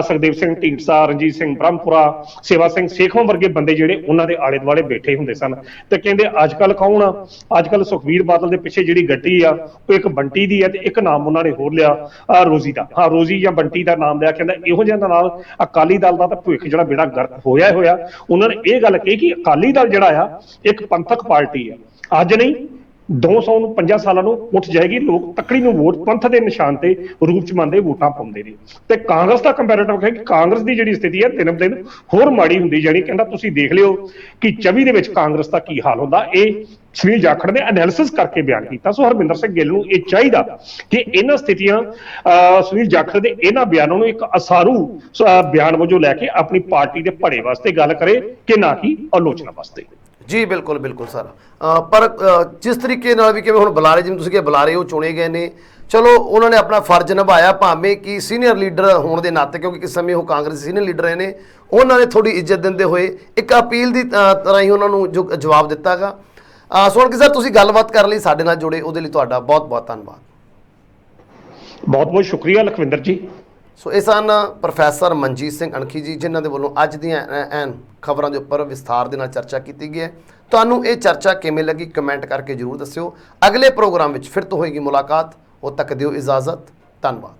ਸੁਖਦੇਵ ਸਿੰਘ ਢੀਂਡਸਾ, ਰਣਜੀਤ ਸਿੰਘ ਬ੍ਰਹਮਪੁਰਾ, ਸੇਵਾ ਸਿੰਘ ਸੇਖਵਾਂ ਵਰਗੇ ਬੰਦੇ ਜਿਹੜੇ ਉਹਨਾਂ ਦੇ ਆਲੇ ਦੁਆਲੇ ਬੈਠੇ ਹੁੰਦੇ ਸਨ। ਤੇ ਕਹਿੰਦੇ ਅੱਜ ਕੱਲ ਕੌਣ ਆ, ਅੱਜ ਕੱਲ ਸੁਖਬੀਰ ਬਾਦਲ ਦੇ ਪਿੱਛੇ ਜਿਹੜੀ ਗੱਡੀ ਆ ਉਹ ਇੱਕ ਬੰਟੀ ਦੀ ਹੈ, ਤੇ ਇੱਕ ਨਾਮ ਉਹਨਾਂ ਨੇ ਹੋਰ ਲਿਆ ਰੋਜ਼ੀ ਦਾ, ਹਾਂ ਰੋਜ਼ੀ ਜਾਂ ਬੰਟੀ ਦਾ ਨਾਮ ਲਿਆ। ਕਹਿੰਦਾ ਇਹੋ ਜਿਹਾ ਅਕਾਲੀ ਦਲ ਦਾ ਤਾਂ ਭਵਿੱਖ ਜਿਹੜਾ ਬੇੜਾ ਗਰਕ ਹੋਇਆ। ਉਹਨਾਂ ਨੇ ਇਹ ਗੱਲ ਕਹੀ ਕਿ ਅਕਾਲੀ ਦਲ ਜਿਹੜਾ ਆ ਇੱਕ ਪੰਥਕ ਪਾਰਟੀ ਆ, ਅੱਜ ਨਹੀਂ 250 ਸਾਲਾਂ ਨੂੰ ਉੱਠ ਜਾਏਗੀ। ਲੋਕ ਤੱਕੜੀ ਨੂੰ ਵੋਟ ਪੰਥ ਦੇ ਨਿਸ਼ਾਨ ਤੇ ਰੂਪ ਚ ਮੰਨਦੇ ਵੋਟਾਂ ਪਾਉਂਦੇ ਨੇ। ਤੇ ਕਾਂਗਰਸ ਦਾ ਕੰਪੈਰੀਟਿਵ ਹੈ ਕਿ ਕਾਂਗਰਸ ਦੀ ਜਿਹੜੀ ਸਥਿਤੀ ਹੈ ਦਿਨ ਦਿਨ ਹੋਰ ਮਾੜੀ ਹੁੰਦੀ ਜਾਣੀ। ਕਹਿੰਦਾ ਤੁਸੀਂ ਦੇਖ ਲਿਓ ਕਿ 24 ਦੇ ਵਿੱਚ ਕਾਂਗਰਸ ਦਾ ਕੀ ਹਾਲ ਹੁੰਦਾ। ਇਹ ਸੁਨੀਲ ਜਾਖੜ ਨੇ ਐਨਾਲਿਸਿਸ ਕਰਕੇ ਬਿਆਨ ਕੀਤਾ। ਸੋ ਹਰਮਿੰਦਰ ਸਿੰਘ ਗਿੱਲ ਨੂੰ ਇਹ ਚਾਹੀਦਾ ਕਿ ਇਹਨਾਂ ਸਥਿਤੀਆਂ ਸੁਨੀਲ ਜਾਖੜ ਦੇ ਇਹਨਾਂ ਬਿਆਨਾਂ ਨੂੰ ਇੱਕ ਅਸਾਰੂ ਬਿਆਨ ਵਜੋਂ ਲੈ ਕੇ ਆਪਣੀ ਪਾਰਟੀ ਦੇ ਭਲੇ ਵਾਸਤੇ ਗੱਲ ਕਰੇ, ਕਿ ਨਾ ਕਿ ਆਲੋਚਨਾ ਵਾਸਤੇ। ਜੀ ਬਿਲਕੁਲ ਬਿਲਕੁਲ ਸਰ, ਪਰ ਜਿਸ ਤਰੀਕੇ ਨਾਲ ਵੀ ਕਿਵੇਂ ਹੁਣ ਬੁਲਾਰੇ, ਜਿਵੇਂ ਤੁਸੀਂ ਕਿਹਾ ਬੁਲਾਰੇ ਉਹ ਚੁਣੇ ਗਏ ਨੇ, ਚਲੋ ਉਹਨਾਂ ਨੇ ਆਪਣਾ ਫਰਜ਼ ਨਿਭਾਇਆ, ਭਾਵੇਂ ਕਿ ਸੀਨੀਅਰ ਲੀਡਰ ਹੋਣ ਦੇ ਨਾਤੇ, ਕਿਉਂਕਿ ਇਸ ਸਮੇਂ ਉਹ ਕਾਂਗਰਸ ਸੀਨੀਅਰ ਲੀਡਰ ਰਹੇ ਨੇ, ਉਹਨਾਂ ਨੇ ਥੋੜੀ ਇੱਜ਼ਤ ਦਿੰਦੇ ਹੋਏ ਇੱਕ ਅਪੀਲ ਦੀ ਤਰ੍ਹਾਂ ਹੀ ਉਹਨਾਂ ਨੂੰ ਜੋ ਜਵਾਬ ਦਿੱਤਾ ਗਾ। ਸੁਣ ਕੇ ਸਰ ਤੁਸੀਂ ਗੱਲਬਾਤ ਕਰਨ ਲਈ ਸਾਡੇ ਨਾਲ ਜੁੜੇ, ਉਹਦੇ ਲਈ ਤੁਹਾਡਾ ਬਹੁਤ ਬਹੁਤ ਧੰਨਵਾਦ। ਬਹੁਤ ਬਹੁਤ ਸ਼ੁਕਰੀਆ ਲਖਵਿੰਦਰ ਜੀ। ਸੋ ਇਹ ਸਨ ਪ੍ਰੋਫੈਸਰ ਮਨਜੀਤ ਸਿੰਘ ਅਣਖੀ ਜੀ, ਜਿਨ੍ਹਾਂ ਦੇ ਵੱਲੋਂ ਅੱਜ ਦੀਆਂ ਐਨ ਖਬਰਾਂ ਦੇ ਉੱਪਰ ਵਿਸਥਾਰ ਦੇ ਨਾਲ ਚਰਚਾ ਕੀਤੀ ਗਈ ਹੈ। ਤੁਹਾਨੂੰ ਇਹ ਚਰਚਾ ਕਿਵੇਂ ਲੱਗੀ ਕਮੈਂਟ ਕਰਕੇ ਜ਼ਰੂਰ ਦੱਸਿਓ। ਅਗਲੇ ਪ੍ਰੋਗਰਾਮ ਵਿੱਚ ਫਿਰ ਤੋਂ ਹੋਏਗੀ ਮੁਲਾਕਾਤ, ਉਦੋਂ ਤੱਕ ਦਿਓ ਇਜਾਜ਼ਤ। ਧੰਨਵਾਦ।